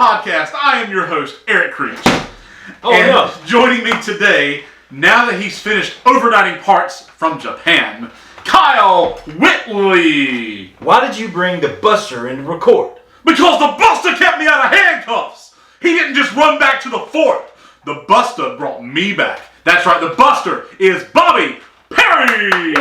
podcast. I am your host, Eric Creech. Joining me today, now that he's finished overnighting parts from Japan, Kyle Whitley. Why did you bring the Buster in to record? Because the Buster kept me out of handcuffs. He didn't just run back to the fort. The Buster brought me back. That's right, the Buster is Bobby Perry.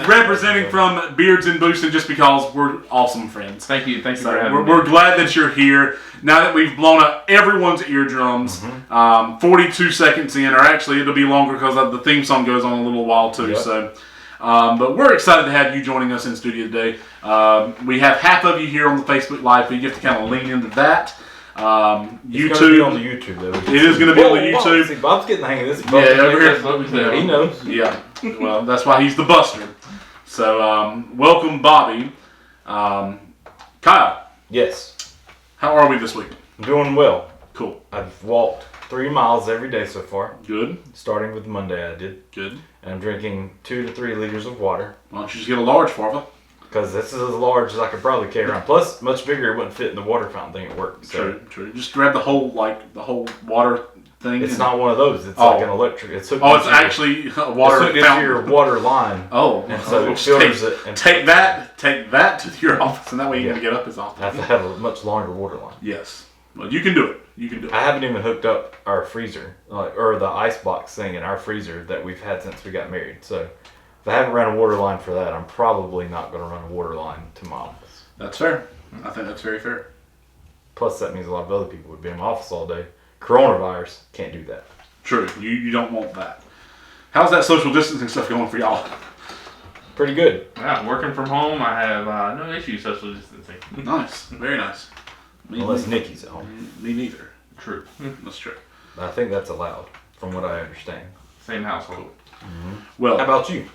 Representing from Beards and Boosted, just because we're awesome friends. Thank you for having me. We're glad that you're here. Now that we've blown up everyone's eardrums, 42 seconds in, or actually it'll be longer because the theme song goes on a little while too. Yep. So, but we're excited to have you joining us in studio today. We have half of you here on the Facebook Live feed. You have to kind of lean into that. YouTube. It's going to be on the YouTube, though. It is going to be on the YouTube. See, Bob's getting the hang of this. Yeah, over here. He knows. Yeah. Well, that's why he's the Buster. So, welcome, Bobby. Kyle. Yes. How are we this week? I'm doing well. Cool. I've walked 3 miles every day so far. Good. Starting with Monday, I did. Good. And I'm drinking 2 to 3 liters of water. Why don't you just get a large for me? Because this is as large as I could probably carry around. Plus, much bigger, it wouldn't fit in the water fountain thing at work. So. True. Just grab the whole water thing. It's not one of those. It's like an electric. It's actually a water fountain. It's hooked into your water line. And so it filters it. And take that to your office, and that way you can get up as often. I have to have a much longer water line. Yes. Well, you can do it. I haven't even hooked up our freezer, or the ice box thing in our freezer that we've had since we got married. So if I haven't run a water line for that, I'm probably not going to run a water line to my office. That's fair. I think that's very fair. Plus, that means a lot of other people would be in my office all day. Coronavirus, can't do that. True. You don't want that. How's that social distancing stuff going for y'all? Pretty good. Yeah, working from home, I have no issues social distancing. Nice. Very nice. Unless Nikki's at home. Me neither. True. That's true. I think that's allowed, from what I understand. Same household. Cool. Well, how about you?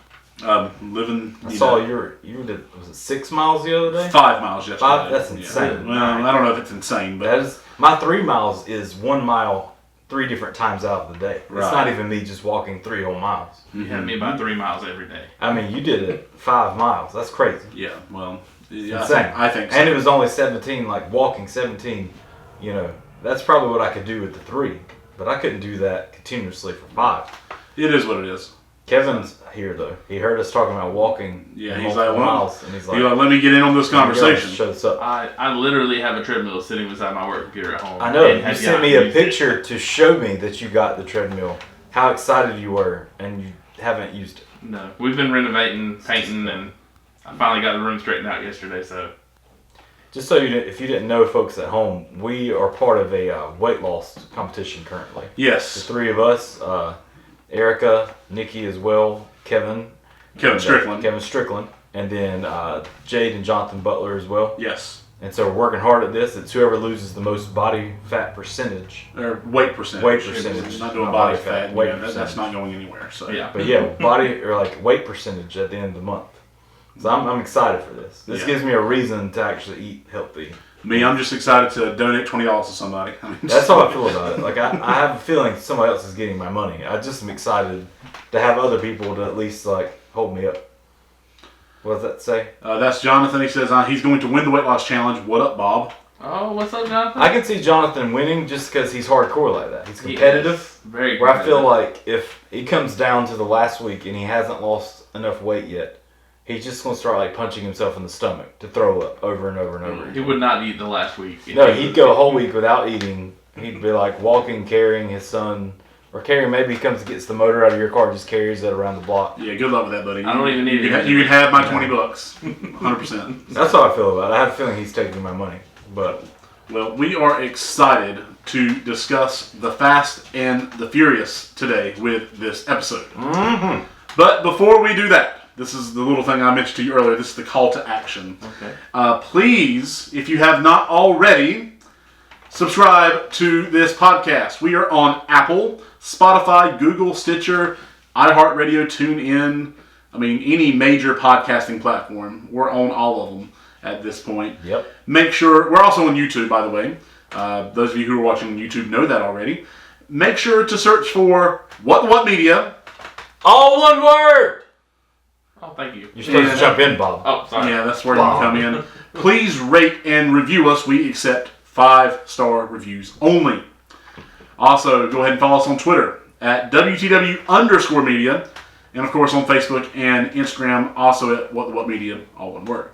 Living. I saw you did. Was it 6 miles the other day? 5 miles yesterday. 5. That's insane. Yeah. Well, I don't know if it's insane, but that is my 3 miles is 1 mile 3 different times out of the day. Right. It's not even me just walking 3 whole miles. You have me about 3 miles every day. I mean, you did it 5 miles. That's crazy. Yeah. Well, insane. I think so. And it was only 17. Like walking 17. You know, that's probably what I could do with the 3, but I couldn't do that continuously for 5. It is what it is. Kevin's here though. He heard us talking about walking. Yeah, he's like, miles, and he's like, let me get in on this conversation. Show us up. I literally have a treadmill sitting beside my work computer at home. I know. You sent me a picture to show me that you got the treadmill. How excited you were, and you haven't used it. No, we've been renovating, painting, and I finally got the room straightened out yesterday. So, just so if you didn't know, folks at home, we are part of a weight loss competition currently. Yes. The 3 of us. Erica, Nikki as well, Kevin Strickland, and then Jade and Jonathan Butler as well. Yes. And so we're working hard at this. It's whoever loses the most body fat percentage. Or weight percentage. Weight percentage. Not doing body fat. Weight that's not going anywhere. So yeah. But yeah, body or like weight percentage at the end of the month. So I'm excited for this. This gives me a reason to actually eat healthy. Me, I'm just excited to donate $20 to somebody. That's how I feel about it. Like I have a feeling somebody else is getting my money. I just am excited to have other people to at least like hold me up. What does that say? That's Jonathan. He says he's going to win the weight loss challenge. What up, Bob? Oh, what's up, Jonathan? I can see Jonathan winning just because he's hardcore like that. He's competitive. Very where I feel like if it comes down to the last week and he hasn't lost enough weight yet, he's just going to start like punching himself in the stomach to throw up over and over and over. He would not eat the last week. No, he'd go a whole week without eating. He'd be like walking, carrying his son, or carrying, maybe he comes and gets the motor out of your car, just carries it around the block. Yeah, good luck with that, buddy. I don't even need it. You can have my $20. 100%. That's how I feel about it. I have a feeling he's taking my money. But well, we are excited to discuss the Fast and the Furious today with this episode. Mm-hmm. But before we do that, this is the little thing I mentioned to you earlier. This is the call to action. Okay. Please, if you have not already, subscribe to this podcast. We are on Apple, Spotify, Google, Stitcher, iHeartRadio, TuneIn. I mean, any major podcasting platform. We're on all of them at this point. Yep. Make sure, we're also on YouTube, by the way. Those of you who are watching on YouTube know that already. Make sure to search for What Media. All one word! Oh, thank you. You're supposed to jump in, Bob. Oh, sorry. Yeah, that's where you come in. Please rate and review us. We accept 5-star reviews only. Also, go ahead and follow us on Twitter at WTW_media. And of course on Facebook and Instagram, also at What Media, all one word.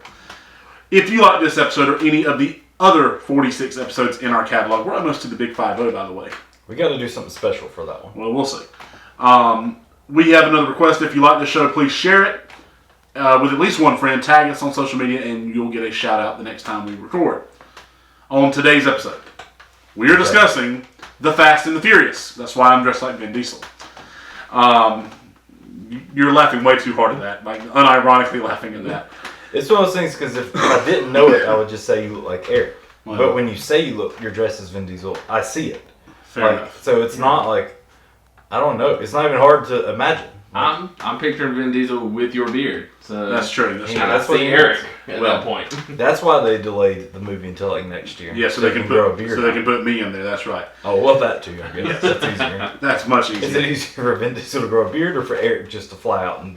If you like this episode or any of the other 46 episodes in our catalog, we're almost to the big 5-0, by the way. We got to do something special for that one. Well, we'll see. We have another request. If you like the show, please share it with at least one friend. Tag us on social media, and you'll get a shout out the next time we record. On today's episode, we are discussing The Fast and the Furious. That's why I'm dressed like Vin Diesel. You're laughing way too hard at that, like unironically laughing at that. It's one of those things because if I didn't know it, I would just say you look like Eric. Well, but when you say you're dressed as Vin Diesel, I see it. Fair enough. So it's not like, I don't know. It's not even hard to imagine. I'm picturing Vin Diesel with your beard. So That's true. That's true. That's what what Eric at that point. That's why they delayed the movie until like next year. Yeah, so they can grow a beard. they can put me in there. That's right. Oh, well, that too. I guess that's easier. That's much Is it easier. easier for Vin Diesel to grow a beard or for Eric just to fly out and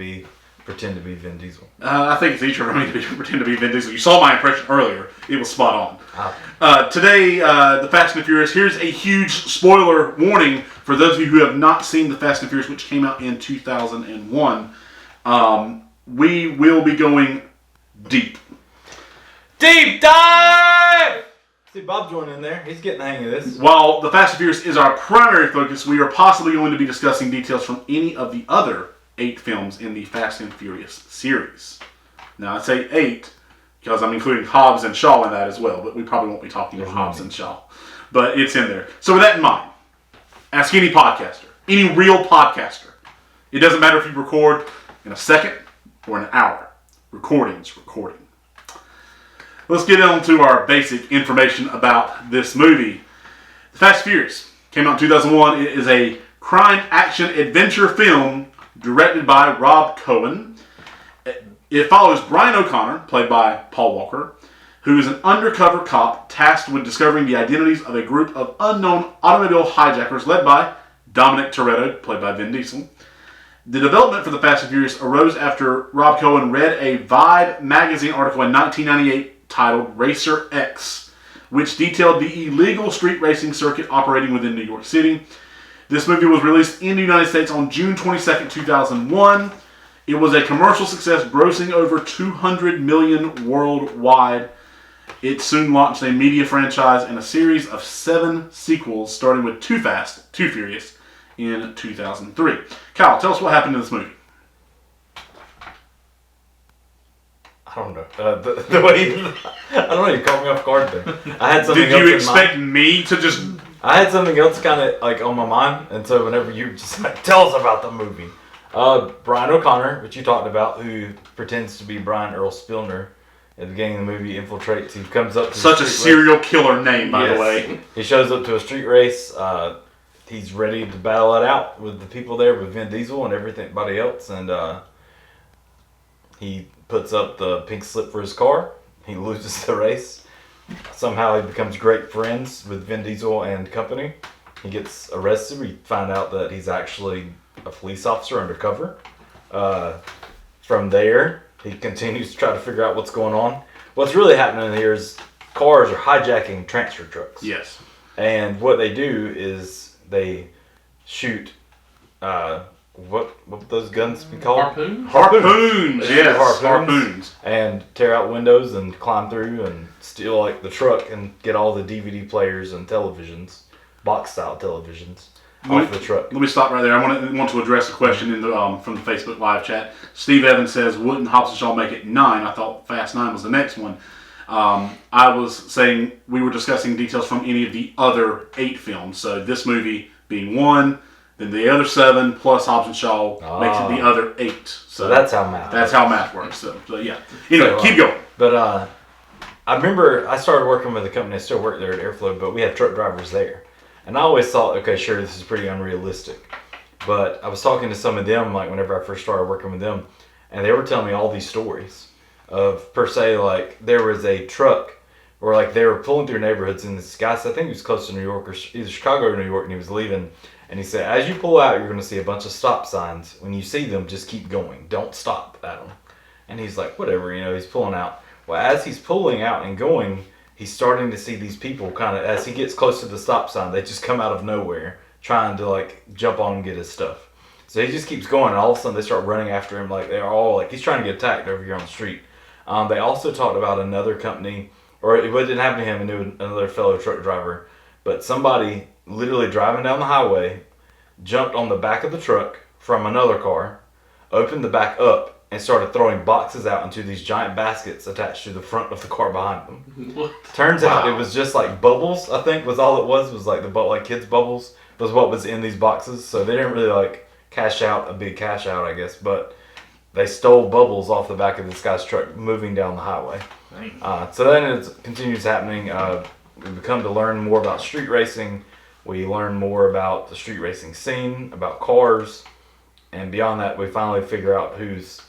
pretend to be Vin Diesel? I think it's easier for me to pretend to be Vin Diesel. You saw my impression earlier. It was spot Ah. on. Today, The Fast and the Furious. Here's a huge spoiler warning for those of you who have not seen The Fast and the Furious, which came out in 2001. We will be going deep. Deep dive! See, Bob's joining in there. He's getting the hang of this. While The Fast and Furious is our primary focus, we are possibly going to be discussing details from any of the other 8 films in the Fast and Furious series. Now, I say 8 because I'm including Hobbs and Shaw in that as well, but we probably won't be talking about Hobbs and Shaw. But it's in there. So with that in mind, ask any podcaster, any real podcaster. It doesn't matter if you record in a second or an hour. Recording's recording. Let's get on to our basic information about this movie. The Fast and Furious came out in 2001. It is a crime action adventure film directed by Rob Cohen. It follows Brian O'Connor, played by Paul Walker, who is an undercover cop tasked with discovering the identities of a group of unknown automobile hijackers led by Dominic Toretto, played by Vin Diesel. The development for The Fast and Furious arose after Rob Cohen read a Vibe magazine article in 1998 titled Racer X, which detailed the illegal street racing circuit operating within New York City. This movie was released in the United States on June 22nd, 2001. It was a commercial success, grossing over $200 million worldwide. It soon launched a media franchise and a series of 7 sequels, starting with Too Fast, Too Furious in 2003. Kyle, tell us what happened in this movie. I don't know. The way I don't know. You caught me off guard there. I had something. Did you expect me to just? I had something else kind of like on my mind, and so whenever you just like, tell us about the movie, Brian O'Connor, which you talked about, who pretends to be Brian Earl Spillner at the beginning of the movie, infiltrates. He comes up to such a serial killer name, by the way. He shows up to a street race. He's ready to battle it out with the people there, with Vin Diesel and everybody else, and he puts up the pink slip for his car. He loses the race. Somehow he becomes great friends with Vin Diesel and company. He gets arrested. We find out that he's actually a police officer undercover. From there, he continues to try to figure out what's going on. What's really happening here is cars are hijacking transfer trucks. Yes. And what they do is they shoot, what would those guns be called? Harpoon? Harpoons, yes. Harpoons. And tear out windows and climb through and steal like the truck and get all the DVD players and televisions, box style televisions, off the truck. Let me stop right there. I want to address a question in the from the Facebook live chat. Steve Evans says, wouldn't Hobbs and Shaw make it 9? I thought Fast 9 was the next one. I was saying we were discussing details from any of the other 8 films. So this movie being 1, then the other 7 plus Hobbs and Shaw makes it the other 8. So that's how math. That's how math works. So yeah. Anyway, keep going. But I remember I started working with a company. I still work there at Airflow, but we had truck drivers there, and I always thought, okay, sure, this is pretty unrealistic. But I was talking to some of them, like whenever I first started working with them, and they were telling me all these stories of, per se, like there was a truck where like they were pulling through neighborhoods, and this guy, I think he was close to New York, or either Chicago or New York, and he was leaving. And he said, as you pull out, you're going to see a bunch of stop signs. When you see them, just keep going. Don't stop at them. And he's like, whatever, he's pulling out. Well, as he's pulling out and going, he's starting to see these people kind of, as he gets close to the stop sign, they just come out of nowhere trying to like jump on and get his stuff. So he just keeps going, and all of a sudden they start running after him like they're all like he's trying to get attacked over here on the street. They also talked about another company, or it didn't happen to him, and it was another fellow truck driver, but somebody literally driving down the highway jumped on the back of the truck from another car, opened the back up, and started throwing boxes out into these giant baskets attached to the front of the car behind them. What? Turns out it was just like bubbles, I think was all it was like like kids' bubbles was what was in these boxes. So they didn't really like cash out a big cash out, I guess, but they stole bubbles off the back of this guy's truck moving down the highway. So then it continues happening. We come to learn more about street racing. We learn more about the street racing scene, about cars, and beyond that, we finally figure out who's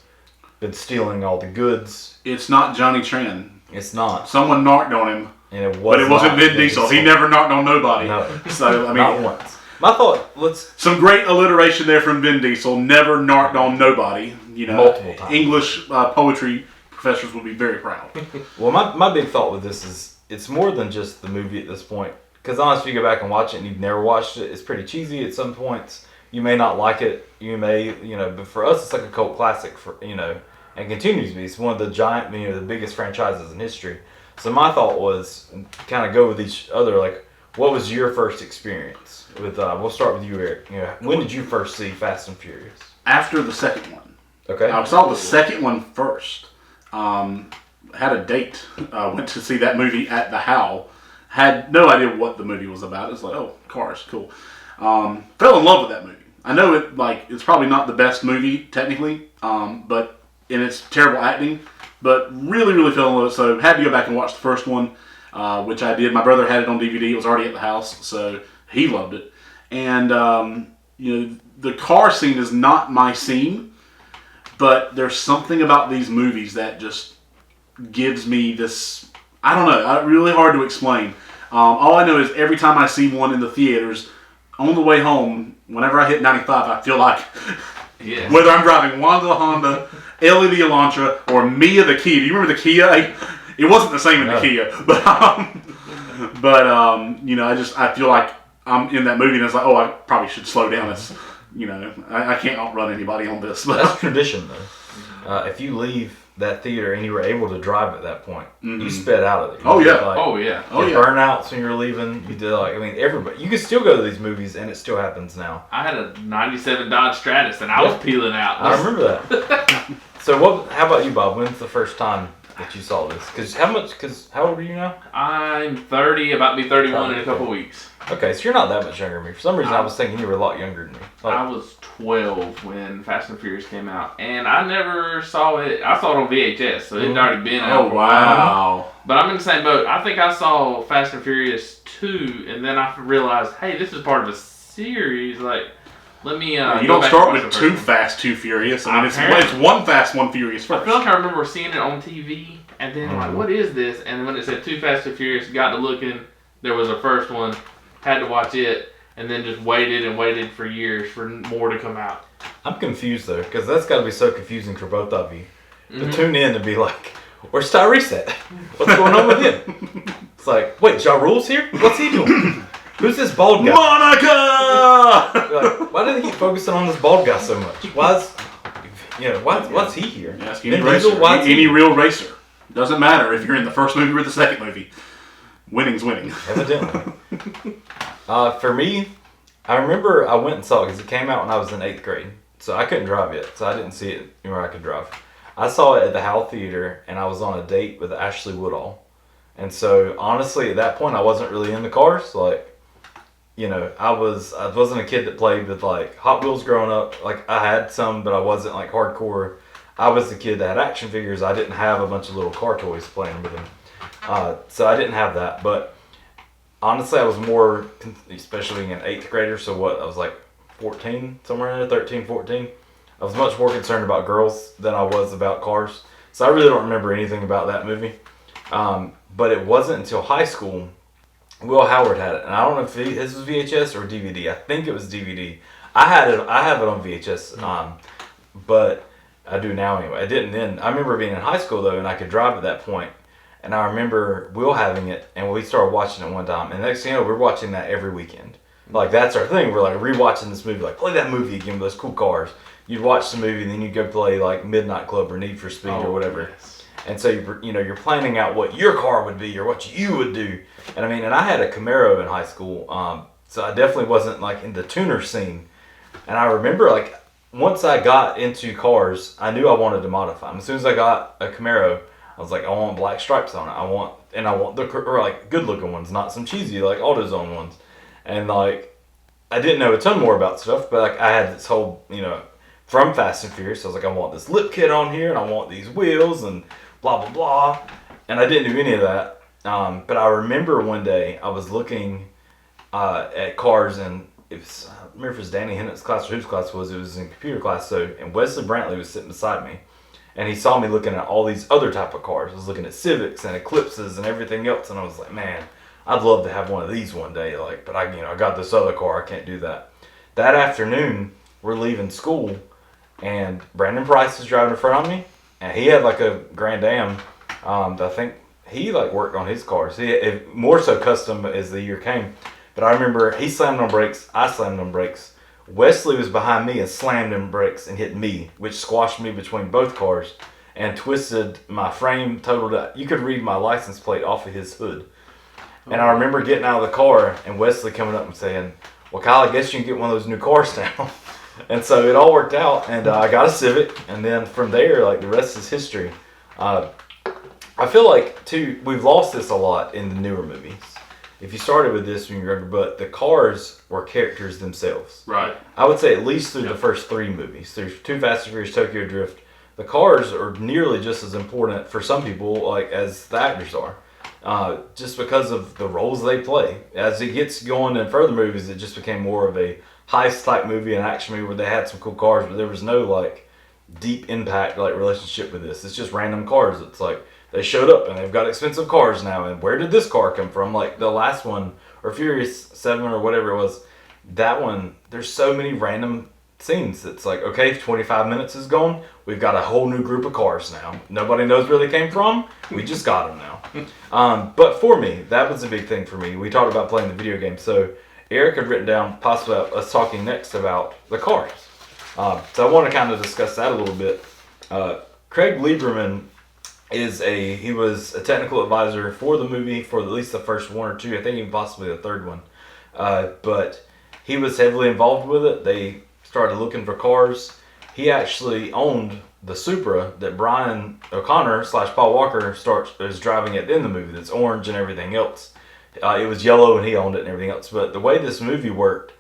been stealing all the goods. It's not Johnny Tran. It's not. Someone knocked on him, and it but it wasn't Vin Diesel. He never knocked on nobody. No. So I mean, not once. My thought, some great alliteration there from Vin Diesel. Never knocked on nobody. You know, multiple times. English poetry professors would be very proud. Well, my big thought with this is it's more than just the movie at this point. Because honestly, if you go back and watch it and you've never watched it, it's pretty cheesy at some points. You may not like it. You may, but for us, it's like a cult classic, and continues to be. It's one of the giant, the biggest franchises in history. So my thought was kind of go with each other, like, what was your first experience with, we'll start with you, Eric. When did you first see Fast and Furious? After the second one. Okay. I saw the second one first. Had a date. Went to see that movie at the Howl. Had no idea what the movie was about. It was like, oh, cars, cool. Fell in love with that movie. I know it's probably not the best movie technically, but in its terrible acting, but really, really fell in love with it. So had to go back and watch the first one, which I did. My brother had it on DVD. It was already at the house, so he loved it. And the car scene is not my scene, but there's something about these movies that just gives me this. I don't know. Really hard to explain. All I know is every time I see one in the theaters, on the way home, whenever I hit 95, I feel like whether I'm driving Wanda the Honda, Ellie the Elantra, or Mia the Kia. Do you remember the Kia? It wasn't the same in the Kia, but I feel like I'm in that movie, and it's like, oh, I probably should slow down. It's, I can't outrun anybody on this. That's tradition, though. If you leave that theater and you were able to drive at that point, you sped out of it. Oh yeah. Burnouts when you were leaving. You did everybody. You could still go to these movies, and it still happens now. I had a '97 Dodge Stratus, and I was peeling out. I remember that. So how about you, Bob? When's the first time that you saw this? Because how old are you now? I'm 30, about to be 31 in a couple weeks. Okay, so you're not that much younger than me. For some reason, I was thinking you were a lot younger than me. I was 12 when Fast and Furious came out, and I never saw it. I saw it on VHS, so it had already been out. Oh, wow. But I'm in the same boat. I think I saw Fast and Furious 2, and then I realized, hey, this is part of a series. Like, let me. You don't start with Too Fast, Too Furious. I mean, it's One Fast, One Furious first. I feel like I remember seeing it on TV, and then like, what is this? And when it said Too Fast, Too Furious, got to looking. There was a first one. Had to watch it, and then just waited for years for more to come out. I'm confused though, because that's got to be so confusing for both of you to tune in and be like, "Where's Tyrese at? What's going on with him?" It's like, wait, Ja Rule's here? What's he doing? Who's this bald guy? Monica! Like, why do they keep focusing on this bald guy so much? What's he here? Ask any real racer. Doesn't matter if you're in the first movie or the second movie. Winning's winning. Evidently. For me, I remember I went and saw it because it came out when I was in 8th grade. So I couldn't drive yet, so I didn't see it where I could drive. I saw it at the Howl Theater, and I was on a date with Ashley Woodall. And so, honestly, at that point, I wasn't really into cars. Like, I wasn't a kid that played with, like, Hot Wheels growing up. Like, I had some, but I wasn't, like, hardcore. I was the kid that had action figures. I didn't have a bunch of little car toys playing with them. So I didn't have that, but honestly I was more, especially being an 8th grader, so I was like 14, somewhere in there, 13, 14. I was much more concerned about girls than I was about cars, so I really don't remember anything about that movie. But it wasn't until high school, Will Howard had it, and I don't know if his was VHS or DVD. I think it was DVD. I have it on VHS, but I do now anyway. I didn't then. I remember being in high school though, and I could drive at that point. And I remember Will having it, and we started watching it one time. And next thing you know, we're watching that every weekend. Like, that's our thing. We're like rewatching this movie. Like, play that movie again with those cool cars. You'd watch the movie, and then you'd go play like Midnight Club or Need for Speed or whatever. Yes. And so you're planning out what your car would be or what you would do. And I mean, and I had a Camaro in high school, so I definitely wasn't like in the tuner scene. And I remember like once I got into cars, I knew I wanted to modify them. As soon as I got a Camaro, I was like, I want black stripes on it. I want or like good looking ones, not some cheesy like AutoZone ones. And like I didn't know a ton more about stuff, but like I had this whole from Fast and Furious. I was like, I want this lip kit on here, and I want these wheels, and blah blah blah. And I didn't do any of that. But I remember one day I was looking at cars, and I remember if it was Danny Hennett's class or whose class it was in computer class. So, and Wesley Brantley was sitting beside me. And he saw me looking at all these other type of cars. I was looking at Civics and Eclipses and everything else, and I was like, man, I'd love to have one of these one day. Like, but I got this other car, I can't do that. That afternoon, we're leaving school, and Brandon Price is driving in front of me, and he had like a Grand Am. I think he like worked on his cars. He more so custom as the year came. But I remember he slammed on brakes, I slammed on brakes. Wesley was behind me and slammed in brakes and hit me, which squashed me between both cars and twisted my frame, totaled out. You could read my license plate off of his hood. And I remember getting out of the car and Wesley coming up and saying, well, Kyle, I guess you can get one of those new cars now. And so it all worked out, and I got a Civic, and then from there, like, the rest is history. I feel like, too, we've lost this a lot in the newer movies. If you started with this when you were younger, but the cars were characters themselves. Right. I would say at least through the first three movies. There's Too Fast and Furious, Tokyo Drift. The cars are nearly just as important for some people like as the actors are. Just because of the roles they play. As it gets going in further movies, it just became more of a heist type movie, an action movie where they had some cool cars, but there was no like deep impact like relationship with this. It's just random cars. It's like they showed up and they've got expensive cars now, and where did this car come from? Like the last one, or Furious 7 or whatever it was, that one, there's so many random scenes. It's like, okay, 25 minutes is gone, we've got a whole new group of cars now. Nobody knows where they came from, we just got them now. But for me, that was a big thing for me. We talked about playing the video game, so Eric had written down possibly us talking next about the cars. So I want to kind of discuss that a little bit. Craig Lieberman he was a technical advisor for the movie for at least the first one or two, I think even possibly the third one. But he was heavily involved with it. They started looking for cars. He actually owned the Supra that Brian O'Connor / Paul Walker is driving at the end of the movie. That's orange and everything else. It was yellow and he owned it and everything else. But the way this movie worked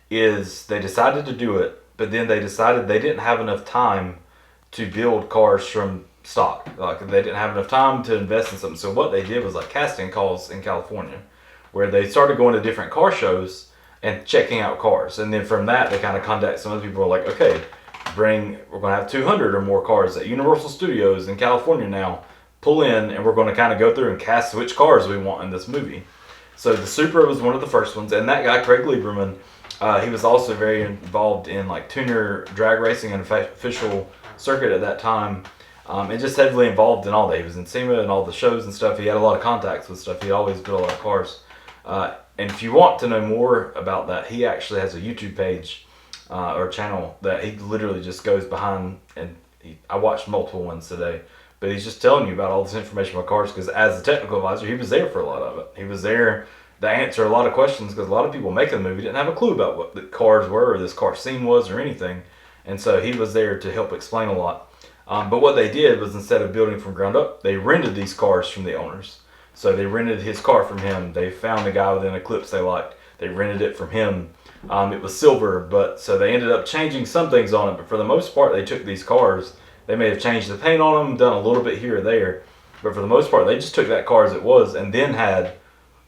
is they decided to do it, but then they decided they didn't have enough time to build cars from stock. Like they didn't have enough time to invest in something. So what they did was like casting calls in California, where they started going to different car shows and checking out cars. And then from that, they kind of contact some other people who are like, okay, we're going to have 200 or more cars at Universal Studios in California now. Pull in, and we're going to kind of go through and cast which cars we want in this movie. So the Supra was one of the first ones, and that guy, Craig Lieberman, he was also very involved in like tuner drag racing and official circuit at that time. And just heavily involved in all that. He was in SEMA and all the shows and stuff. He had a lot of contacts with stuff. He always built a lot of cars. And if you want to know more about that, he actually has a YouTube page or channel that he literally just goes behind. And I watched multiple ones today. But he's just telling you about all this information about cars, because as a technical advisor, he was there for a lot of it. He was there to answer a lot of questions, because a lot of people making the movie didn't have a clue about what the cars were or this car scene was or anything. And so he was there to help explain a lot. But what they did was, instead of building from ground up, they rented these cars from the owners. So they rented his car from him. They found a guy with an Eclipse they liked. They rented it from him. It was silver, but so they ended up changing some things on it. But for the most part, they took these cars. They may have changed the paint on them, done a little bit here or there. But for the most part, they just took that car as it was, and then had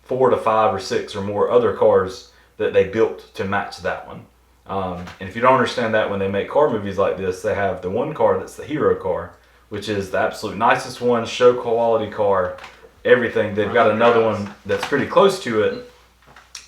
4 to 5 or 6 or more other cars that they built to match that one. And if you don't understand that, when they make car movies like this, they have the one car that's the hero car, which is the absolute nicest one, show quality car, everything. They've got another one that's pretty close to it,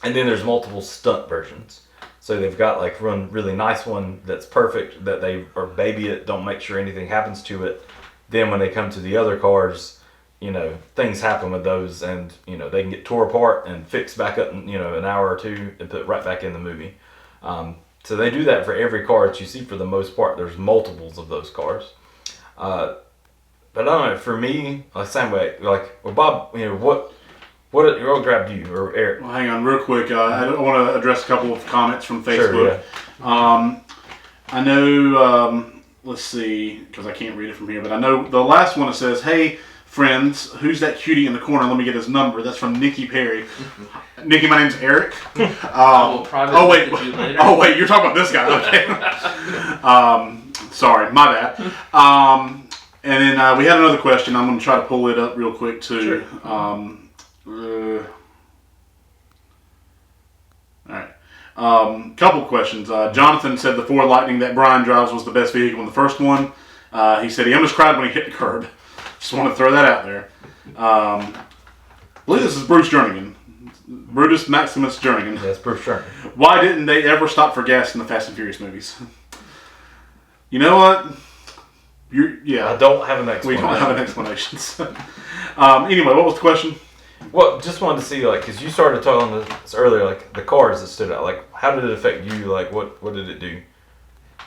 and then there's multiple stunt versions. So they've got like one really nice one that's perfect that they or baby it, don't make sure anything happens to it. Then when they come to the other cars, things happen with those, and they can get tore apart and fixed back up in an hour or two and put right back in the movie. So they do that for every car that you see for the most part. There's multiples of those cars. But I don't know, for me, same way, well, Bob, what grabbed you, or Eric? Well, hang on real quick. I want to address a couple of comments from Facebook. Sure, yeah. I know, let's see, because I can't read it from here, but I know the last one, it says, "Hey, friends, who's that cutie in the corner? Let me get his number." That's from Nikki Perry. Nikki, my name's Eric. Oh, wait, you're talking about this guy. Okay. Sorry, my bad. And then we had another question. I'm going to try to pull it up real quick, too. Sure. All right. Couple questions. Jonathan said the Ford Lightning that Brian drives was the best vehicle in the first one. He said he almost cried when he hit the curb. Just want to throw that out there. I believe this is Bruce Jernigan. Brutus Maximus Jernigan. Yes, Bruce Jernigan. Why didn't they ever stop for gas in the Fast and Furious movies? You know what? I don't have an explanation. We don't have an explanation. Anyway, what was the question? Well, just wanted to see, because you started talking this earlier, the cars that stood out. How did it affect you? What did it do?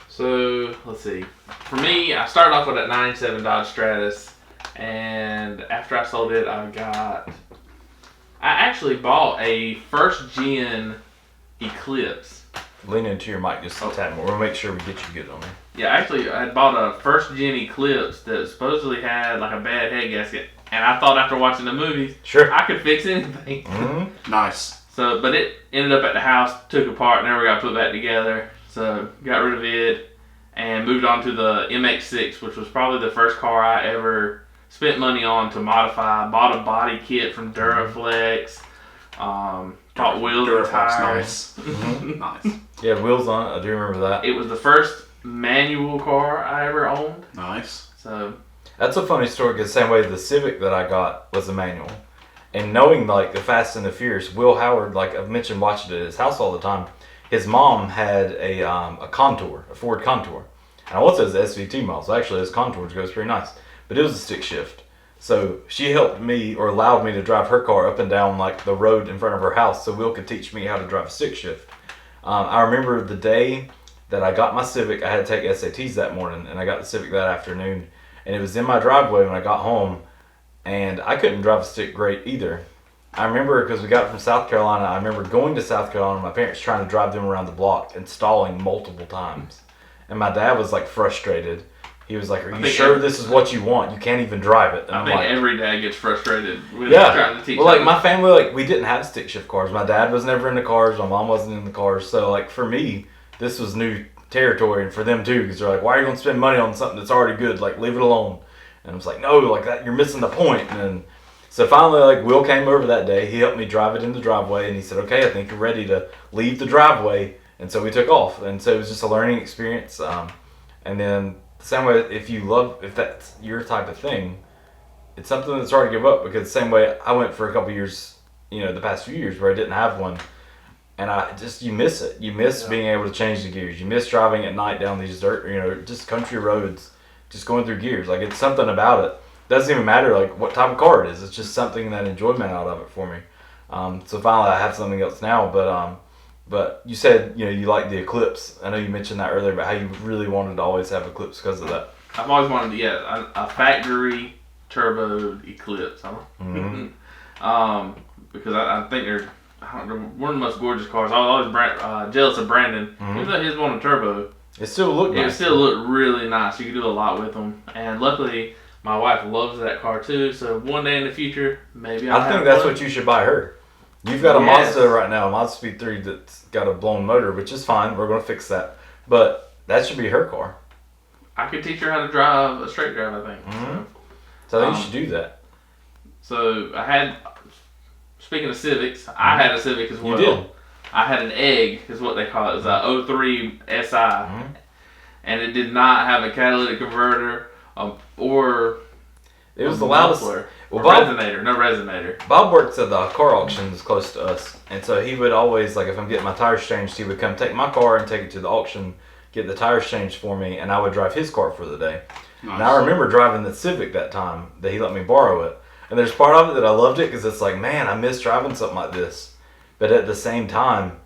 So, let's see. For me, I started off with that 97 Dodge Stratus, and after I sold it, I actually bought a first-gen Eclipse. Lean into your mic just a tad more. We'll make sure we get you good on there. Yeah, actually, I bought a first-gen Eclipse that supposedly had, a bad head gasket, and I thought after watching the movie, sure, I could fix anything. Mm-hmm. Nice. So, but it ended up at the house, took apart, never got put back together. So, got rid of it and moved on to the MX-6, which was probably the first car I ever spent money on to modify. Bought a body kit from Duraflex, bought wheels and tires. Nice. Mm-hmm. Nice. Yeah, wheels on it. I do remember that. It was the first manual car I ever owned. Nice. So that's a funny story, because the same way the Civic that I got was a manual. And knowing the Fast and the Furious, Will Howard, I've mentioned watching it at his house all the time, his mom had a Contour, a Ford Contour. And I want to say it was the SVT model, so actually his Contour goes pretty nice. But it was a stick shift. So she helped me, or allowed me to drive her car up and down the road in front of her house so Will could teach me how to drive a stick shift. I remember the day that I got my Civic, I had to take SATs that morning, and I got the Civic that afternoon. And it was in my driveway when I got home, and I couldn't drive a stick great either. I remember, because we got it from South Carolina, I remember going to South Carolina, my parents trying to drive them around the block and stalling multiple times. And my dad was frustrated. He was like, "Are you sure this is what you want? You can't even drive it." And I think every dad gets frustrated when yeah. trying to teach Well, my family, we didn't have stick shift cars. My dad was never in the cars. My mom wasn't in the cars. So, for me, this was new territory, and for them too, because they're like, "Why are you going to spend money on something that's already good? Leave it alone." And I was like, "No, that you're missing the point." And so finally, Will came over that day. He helped me drive it in the driveway, and he said, "Okay, I think you're ready to leave the driveway." And so we took off, and so it was just a learning experience. And then the same way, if that's your type of thing, it's something that's hard to give up, because the same way I went for a couple years, the past few years where I didn't have one, and you miss it. You miss being able to change the gears. You miss driving at night down these dirt, just country roads, just going through gears. It's something about it. Doesn't even matter what type of car it is. It's just something that enjoyment out of it for me. So finally I have something else now, but you said, you like the Eclipse. I know you mentioned that earlier, but how you really wanted to always have Eclipse because of that. I've always wanted a factory turbo Eclipse. Mm-hmm. Because I think they're one of the most gorgeous cars. I was always jealous of Brandon. Mm-hmm. Even though his one a turbo, it still looked nice. It still looked really nice. You could do a lot with them. And luckily, my wife loves that car too. So one day in the future, maybe I'll I think that's what you should buy her. You've got a Mazda right now, a Mazda Speed 3 that's got a blown motor, which is fine. We're going to fix that. But that should be her car. I could teach her how to drive a straight drive, I think. Mm-hmm. So I think you should do that. So I had, speaking of Civics, I had a Civic as well. You did? I had an Egg, is what they call it. It was a 03 SI. Mm-hmm. And it did not have a catalytic converter or... It was the loudest. Well, Bob, no resonator. Bob works at the car auctions close to us, and so he would always, like, if I'm getting my tires changed, he would come take my car and take it to the auction, get the tires changed for me, and I would drive his car for the day. Nice. And I remember driving the Civic that time that he let me borrow it, and there's part of it that I loved it because it's like, man, I miss driving something like this, but at the same time,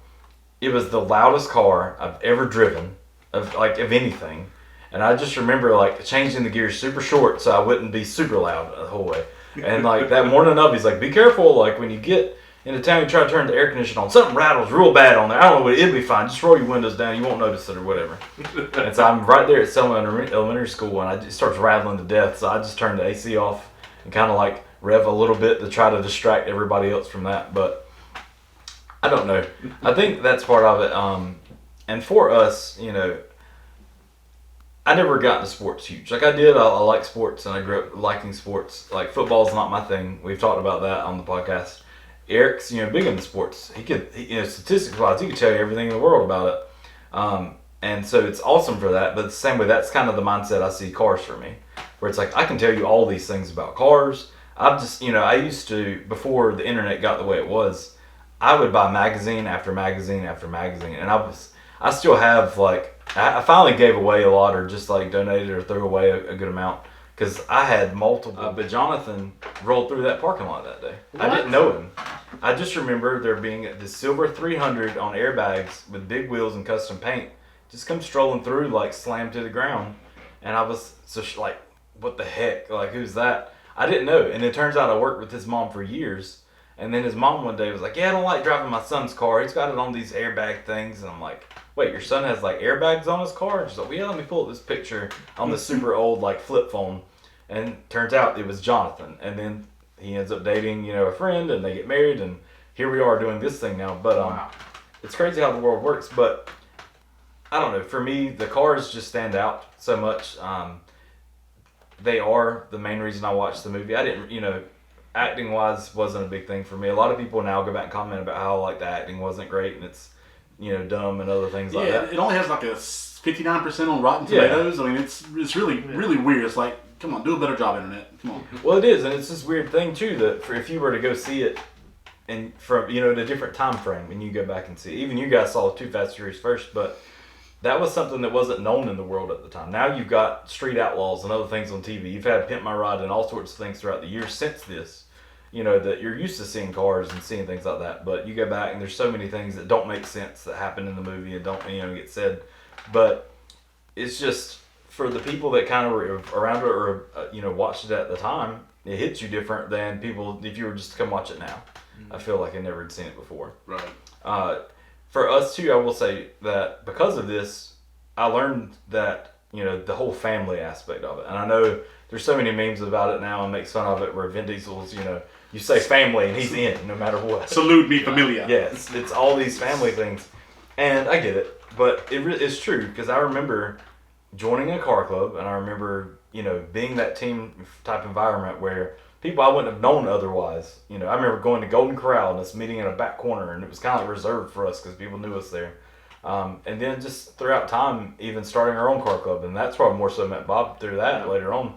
it was the loudest car I've ever driven of anything. And I just remember, like, changing the gears super short so I wouldn't be super loud the whole way. And, like, that morning up, he's like, be careful, like, when you get into town, you try to turn the air conditioner on. Something rattles real bad on there. I don't know what, it'll be fine. Just roll your windows down. You won't notice it or whatever. And so I'm right there at Selma Elementary School, and it starts rattling to death. So I just turn the AC off and kind of, like, rev a little bit to try to distract everybody else from that. But I don't know. I think that's part of it. And for us, you know, I never got into sports huge. Like I did, I like sports, and I grew up liking sports. Like football's not my thing. We've talked about that on the podcast. Eric's, you know, big into sports. You know, statistics wise, he could tell you everything in the world about it. And so it's awesome for that. But the same way, that's kind of the mindset I see cars for me, where it's like I can tell you all these things about cars. I've just, you know, I used to, before the internet got the way it was, I would buy magazine after magazine after magazine, and I still have, like, I finally gave away a lot, or just like donated or threw away a good amount, because I had multiple. But Jonathan rolled through that parking lot that day. What? I didn't know him. I just remember there being the silver 300 on airbags with big wheels and custom paint just come strolling through, like slammed to the ground, and I was like, what the heck? Like, who's that? I didn't know, and it turns out I worked with his mom for years. And then his mom one day was like, yeah, I don't like driving my son's car. He's got it on these airbag things. And I'm like, wait, your son has like airbags on his car? And she's like, well, yeah, let me pull up this picture on the super old like flip phone. And turns out it was Jonathan. And then he ends up dating, you know, a friend, and they get married, and here we are doing this thing now. But wow. It's crazy how the world works. But I don't know. For me, the cars just stand out so much. They are the main reason I watched the movie. I didn't, you know, acting wise wasn't a big thing for me. A lot of people now go back and comment about how like the acting wasn't great and it's, you know, dumb and other things like that. It only has like a 59% on Rotten Tomatoes. I mean, it's really weird. It's like, come on, do a better job, internet. Come on. Well, it is, and it's this weird thing too that if you were to go see it and from, you know, in a different time frame, and you go back and see it. Even you guys saw Too Fast and Furious first, but that was something that wasn't known in the world at the time. Now you've got Street Outlaws and other things on TV. You've had Pimp My Ride and all sorts of things throughout the years since this. You know, that you're used to seeing cars and seeing things like that. But you go back and there's so many things that don't make sense that happen in the movie and don't, you know, get said. But it's just, for the people that kind of were around it or, you know, watched it at the time, it hits you different than people if you were just to come watch it now. Mm-hmm. I feel like I never had seen it before. Right. For us too, I will say that because of this, I learned that, you know, the whole family aspect of it. And I know there's so many memes about it now and makes fun of it where Vin Diesel's, you know, you say family and he's in no matter what. Salute me familia. Yes, it's all these family things. And I get it, but it's true because I remember joining a car club and I remember, you know, being that team type environment where people I wouldn't have known otherwise. You know, I remember going to Golden Corral and us meeting in a back corner, and it was kind of reserved for us because people knew us there. And then just throughout time, even starting our own car club, and that's probably more so met Bob through that later on.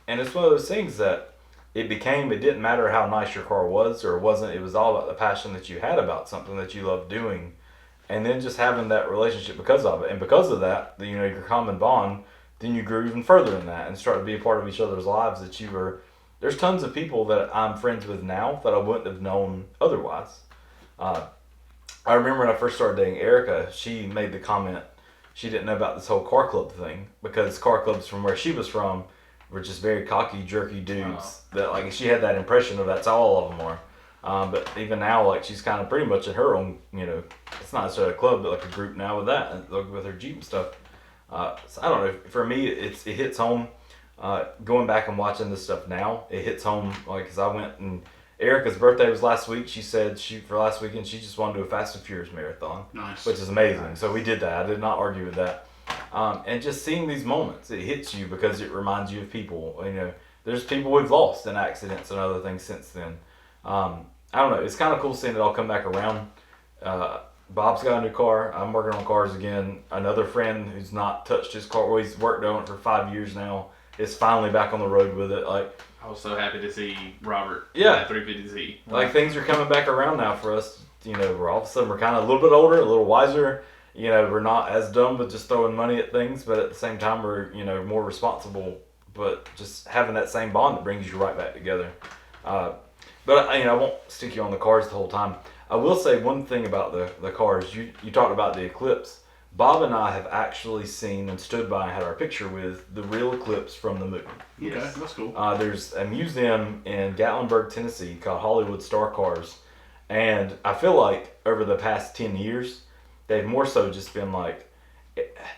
And it's one of those things that it didn't matter how nice your car was or wasn't, it was all about the passion that you had about something that you loved doing. And then just having that relationship because of it. And because of that, you know, your common bond, then you grew even further in that and started to be a part of each other's lives that you were. There's tons of people that I'm friends with now that I wouldn't have known otherwise. I remember when I first started dating Erica, she made the comment she didn't know about this whole car club thing because car clubs from where she was from were just very cocky, jerky dudes that, like, she had that impression of that's how all of them are. But even now, like, she's kind of pretty much in her own, you know, it's not necessarily a club, but like a group now with that, with her Jeep and stuff. So I don't know. For me, it hits home. Going back and watching this stuff now, it hits home. Like, cause I went and Erica's birthday was last week. She said for last weekend she just wanted to do a Fast and Furious marathon, nice, which is amazing. Nice. So we did that. I did not argue with that. And just seeing these moments, it hits you because it reminds you of people. You know, there's people we've lost in accidents and other things since then. I don't know. It's kind of cool seeing it all come back around. Bob's got a new car. I'm working on cars again. Another friend who's not touched his car, well, he's worked on it for 5 years now, is finally back on the road with it. Like, I was so happy to see Robert in Yeah. that 350Z. like things are coming back around now for us. You know, we're all of a sudden we're kind of a little bit older, a little wiser. You know, we're not as dumb with just throwing money at things, but at the same time we're, you know, more responsible. But just having that same bond that brings you right back together. But you know, I won't stick you on the cars the whole time. I will say one thing about the cars. You talked about the Eclipse. Bob and I have actually seen and stood by and had our picture with the real Eclipse from the movie. Yes. Okay, that's cool. There's a museum in Gatlinburg, Tennessee called Hollywood Star Cars. And I feel like over the past 10 years, they've more so just been like,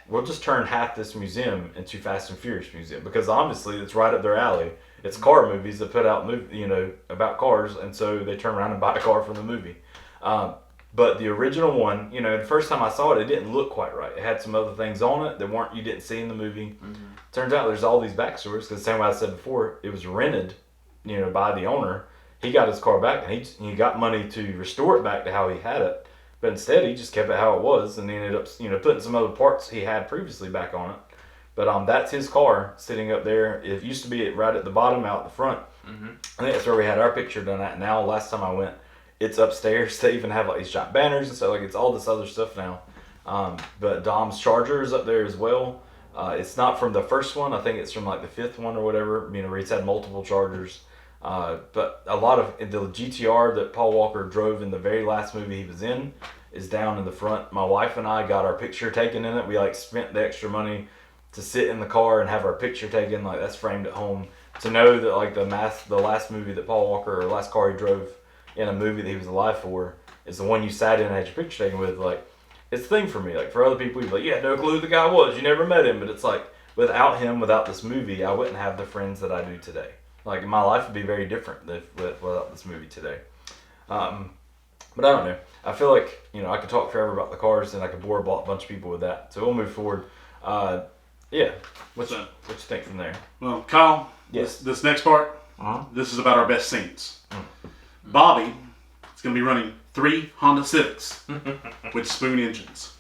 we'll just turn half this museum into Fast and Furious Museum. Because honestly, it's right up their alley. It's car movies that put out, you know, about cars. And so they turn around and buy a car from the movie. But the original one, you know, the first time I saw it, it didn't look quite right. It had some other things on it that you didn't see in the movie. Mm-hmm. Turns out there's all these backstories, because the same way I said before, it was rented, you know, by the owner. He got his car back, and he got money to restore it back to how he had it. But instead, he just kept it how it was, and he ended up, you know, putting some other parts he had previously back on it. But that's his car sitting up there. It used to be right at the bottom out the front. Mm-hmm. I think that's where we had our picture done at. Now, last time I went, it's upstairs. They even have like these giant banners and stuff. Like, it's all this other stuff now. But Dom's Charger is up there as well. It's not from the first one. I think it's from like the fifth one or whatever. You know, where he's had multiple Chargers. But a lot of the GTR that Paul Walker drove in the very last movie he was in is down in the front. My wife and I got our picture taken in it. We like spent the extra money to sit in the car and have our picture taken. Like, that's framed at home. To know that like the last movie that Paul Walker, or last car he drove in a movie that he was alive for, is the one you sat in and had your picture taken with. Like, it's a thing for me. Like, for other people, you'd be like, you had no clue who the guy was. You never met him. But it's like, without him, without this movie, I wouldn't have the friends that I do today. Like, my life would be very different without this movie today. But I don't know. I feel like, you know, I could talk forever about the cars, and I could bore a bunch of people with that. So we'll move forward. Yeah. What you think from there? Well, Kyle, Yes. this next part, this is about our best scenes. Bobby is going to be running 3 Honda Civics with spoon engines.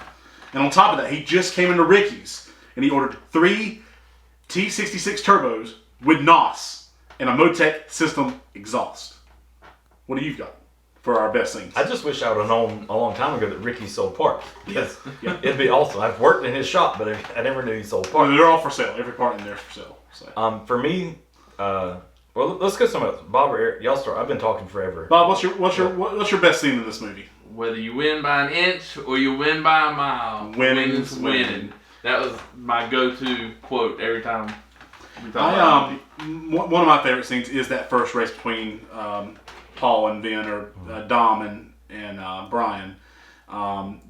And on top of that, he just came into Rickie's and he ordered 3 T66 turbos with NOS and a Motec system exhaust. What do you got for our best scenes? I just wish I would have known a long time ago that Rickie sold parts. Yes. Yeah. It'd be awesome. I've worked in his shop, but I never knew he sold parts. Well, they're all for sale. Every part in there is for sale. So. For me, well, let's go somewhere else. Bob or Eric, y'all start. I've been talking forever. Bob, what's your best scene in this movie? Whether you win by an inch or you win by a mile, Winning's winning. That was my go-to quote every time we talk about one of my favorite scenes is that first race between Paul and Ben, or Dom and Brian.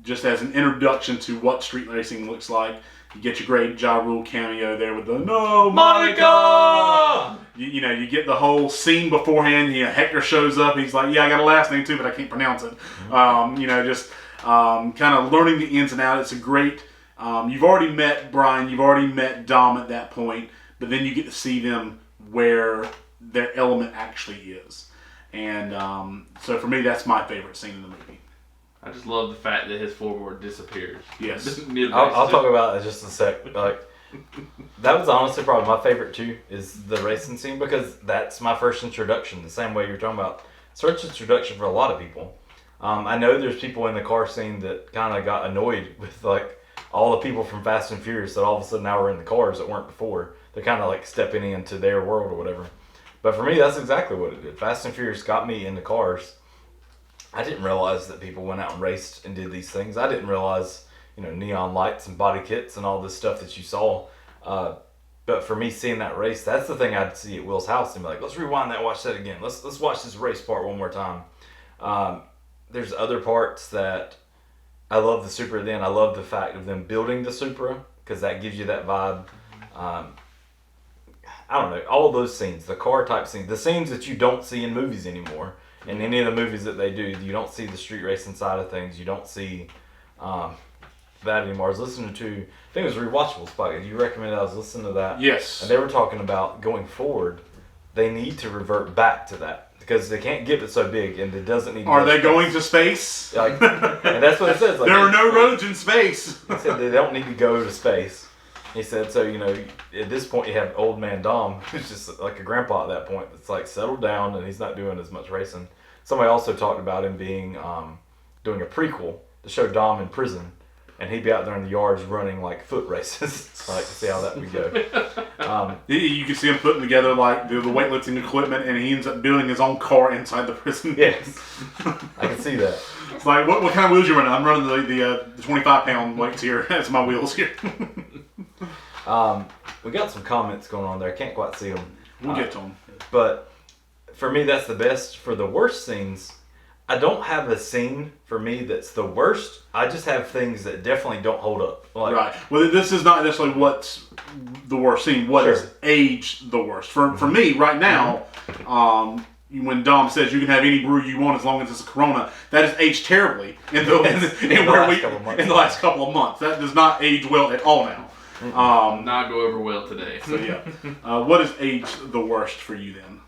Just as an introduction to what street racing looks like. You get your great Ja Rule cameo there with the "No, Monica!" You know, you get the whole scene beforehand. You know, Hector shows up. He's like, "Yeah, I got a last name too, but I can't pronounce it." You know, just kind of learning the ins and outs. It's a great. You've already met Brian. You've already met Dom at that point, but then you get to see them where their element actually is. And so for me, that's my favorite scene in the movie. I just love the fact that his floorboard disappears. Yes. I'll talk about it in just a sec. Like, that was honestly probably my favorite too, is the racing scene, because that's my first introduction. The same way you're talking about, first introduction for a lot of people. I know there's people in the car scene that kind of got annoyed with like all the people from Fast and Furious that all of a sudden now are in the cars that weren't before. They're kind of like stepping into their world or whatever. But for me, that's exactly what it did. Fast and Furious got me into cars. I didn't realize that people went out and raced and did these things. I didn't realize, you know, neon lights and body kits and all this stuff that you saw. But for me, seeing that race, that's the thing I'd see at Will's house and be like, let's rewind that, watch that again. Let's watch this race part one more time. There's other parts that I love the Supra then. I love the fact of them building the Supra, because that gives you that vibe. I don't know, all of those scenes, the car type scenes, the scenes that you don't see in movies anymore. In any of the movies that they do, you don't see the street racing side of things. You don't see that anymore. I was listening to, I think it was Rewatchables podcast. You recommended I was listening to that. Yes. And they were talking about going forward, they need to revert back to that, because they can't get it so big, and it doesn't need to Are they going to space? Like, and that's what it says. Like, there are no roads in space. They said they don't need to go to space. He said, so, at this point you have old man Dom, who's just like a grandpa at that point. It's like settled down and he's not doing as much racing. Somebody also talked about him being, doing a prequel to show Dom in prison. And he'd be out there in the yards running like foot races, like to see how that would go. You can see him putting together like the weightlifting equipment, and he ends up building his own car inside the prison. Yes, I can see that. It's like, what kind of wheels you running? I'm running the 25-pound weights here. That's my wheels here. We got some comments going on there. I can't quite see them. We'll get to them. But for me, that's the best. For the worst scenes, I don't have a scene for me that's the worst. I just have things that definitely don't hold up. Like, right. Well, this is not necessarily what's the worst scene. What Sure. is aged the worst? For me, right now, when Dom says you can have any brew you want as long as it's a Corona, that has aged terribly in the last couple of months. That does not age well at all now. Not go over well today. So yeah, what is aged the worst for you then?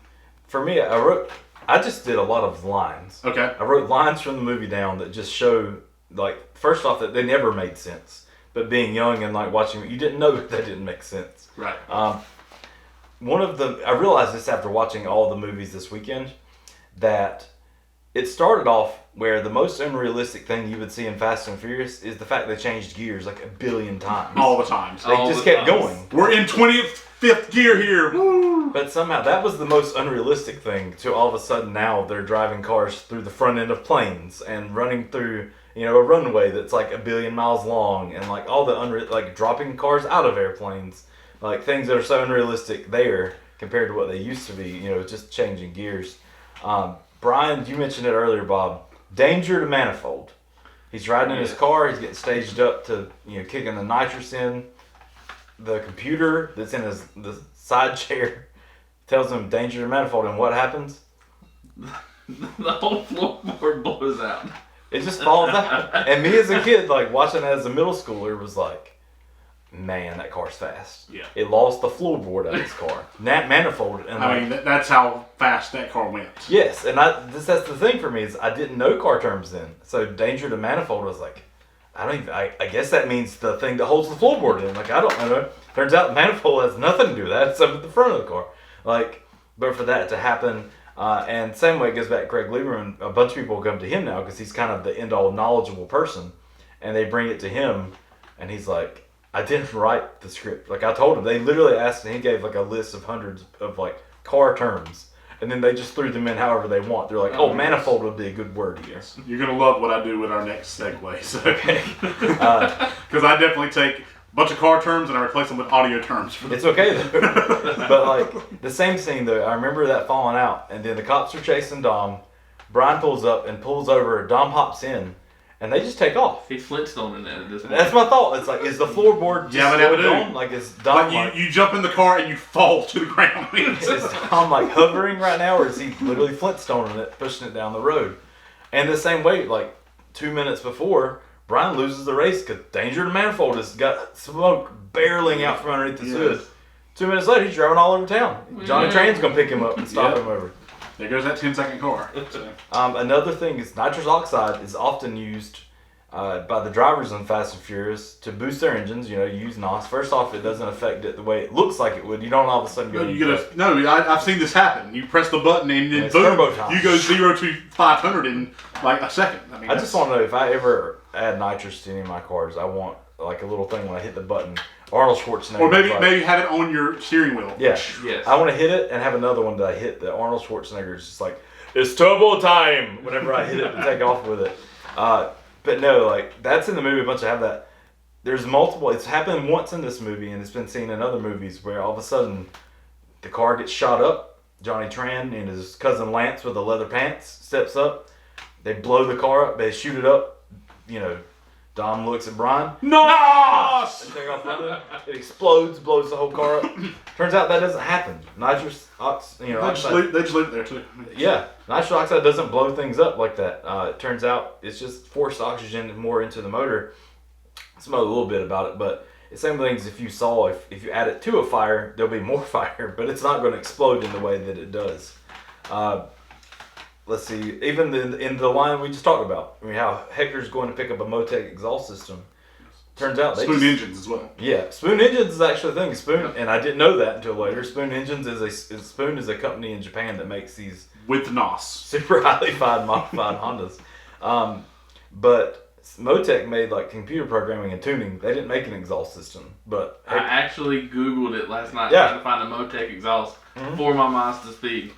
For me, I just did a lot of lines. Okay. I wrote lines from the movie down that just show, like, first off, that they never made sense. But being young and, like, watching it, you didn't know that they didn't make sense. Right. I realized this after watching all the movies this weekend, that it started off where the most unrealistic thing you would see in Fast and Furious is the fact they changed gears like 1 billion times. All the times. They just kept going. We're in 25th gear here. Woo! But somehow that was the most unrealistic thing, to all of a sudden now they're driving cars through the front end of planes and running through, a runway that's like 1 billion miles long, and like all the like dropping cars out of airplanes, like things that are so unrealistic there compared to what they used to be, just changing gears. Brian, you mentioned it earlier, Bob. Danger to Manifold. He's riding in his car. He's getting staged up to, kicking the nitrous in. The computer that's in the side chair tells him danger to Manifold, and what happens? The whole floorboard blows out. It just falls out. And me as a kid, like watching it as a middle schooler, was like, man, that car's fast. Yeah. It lost the floorboard out of his car. Manifold. And that's how fast that car went. Yes, and that's the thing for me is I didn't know car terms then. So danger to Manifold was like, I guess that means the thing that holds the floorboard in. Like, I don't know. Turns out manifold has nothing to do with that. It's up at the front of the car. Like, but for that to happen, and same way it goes back to Craig Lieberman, a bunch of people come to him now because he's kind of the end-all knowledgeable person, and they bring it to him, and he's like, I didn't write the script. Like, I told him. They literally asked, and he gave like a list of hundreds of like car terms. And then they just threw them in however they want. They're like, manifold would be a good word here. Yes. You're going to love what I do with our next segue. So. Okay. Because I definitely take a bunch of car terms and I replace them with audio terms. It's okay, though. But, like, the same scene, though, I remember that falling out. And then the cops are chasing Dom. Brian pulls up and pulls over. Dom hops in. And they just take off. He's Flintstone in that at this point. That's my thought. It's like, is the floorboard just on? Like, is Dom like you jump in the car and you fall to the ground. Is Dom like hovering right now, or is he literally Flintstoning it, pushing it down the road? And the same way, like 2 minutes before, Brian loses the race because Danger to Manifold has got smoke barreling out from underneath his hood. 2 minutes later, he's driving all over town. Johnny Train's gonna pick him up and stop him over. There goes that 10-second car. So. Another thing is nitrous oxide is often used by the drivers in Fast and Furious to boost their engines. Use NOS. First off, it doesn't affect it the way it looks like it would. You don't all of a sudden go. I've seen this happen. You press the button and then boom, you go 0 to 500 in like a second. I just want to know if I ever add nitrous to any of my cars, I want like a little thing when I hit the button. Arnold Schwarzenegger. Or maybe have it on your steering wheel. Yeah. Yes. I want to hit it and have another one that I hit that Arnold Schwarzenegger is just like, it's turbo time whenever I hit it to take off with it. But no, like that's in the movie. A bunch of have that. There's multiple. It's happened once in this movie, and it's been seen in other movies where all of a sudden the car gets shot up. Johnny Tran and his cousin Lance with the leather pants steps up. They blow the car up. They shoot it up. Dom looks at Brian. No! It explodes, blows the whole car up. Turns out that doesn't happen. Nitrous oxide. They just leave it there too. Yeah, nitrous oxide doesn't blow things up like that. It turns out it's just forced oxygen more into the motor. It's a little bit about it, but the same things. If you add it to a fire, there'll be more fire, but it's not going to explode in the way that it does. Let's see, even in the line we just talked about, how Hector's going to pick up a Motec exhaust system. turns out they Spoon engines as well. Yeah, Spoon Engines is actually a thing. Spoon, and I didn't know that until later. Spoon Engines is a company in Japan that makes these with NOS super highly modified Hondas. But Motec made like computer programming and tuning. They didn't make an exhaust system, but I actually Googled it last night Yeah. trying to find a Motec exhaust for my Mazda Speed.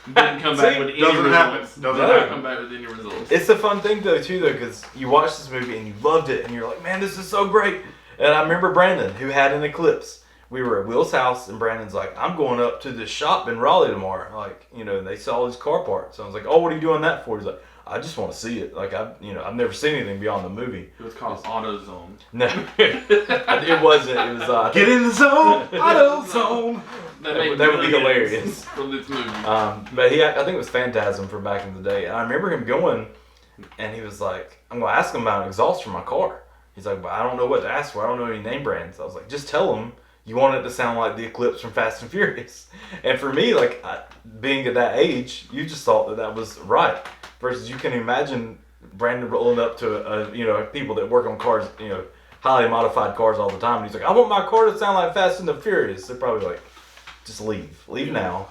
Didn't come back with any doesn't happen. results. Doesn't Didn't happen. come back with any results. it's a fun thing though too because you watch this movie and you loved it and you're like, man, this is so great. And I remember Brandon who had an Eclipse. We were at Will's house and Brandon's like, I'm going up to this shop in Raleigh tomorrow. Like, you know, they sell all these car parts. So I was like, oh, what are you doing that for? He's like, I just want to see it. Like, I've never seen anything beyond the movie. It was called AutoZone. No, it wasn't. It was Get in the zone, auto zone. That would be hilarious. From this movie. But I think it was Phantasm from back in the day. And I remember him going, and he was like, I'm going to ask him about an exhaust for my car. He's like, but I don't know what to ask for. I don't know any name brands. I was like, just tell him you want it to sound like the Eclipse from Fast and Furious. And for me, like, being at that age, you just thought that was right. Versus you can imagine Brandon rolling up to people that work on cars, highly modified cars all the time. And he's like, I want my car to sound like Fast and the Furious. They're probably like, just leave now.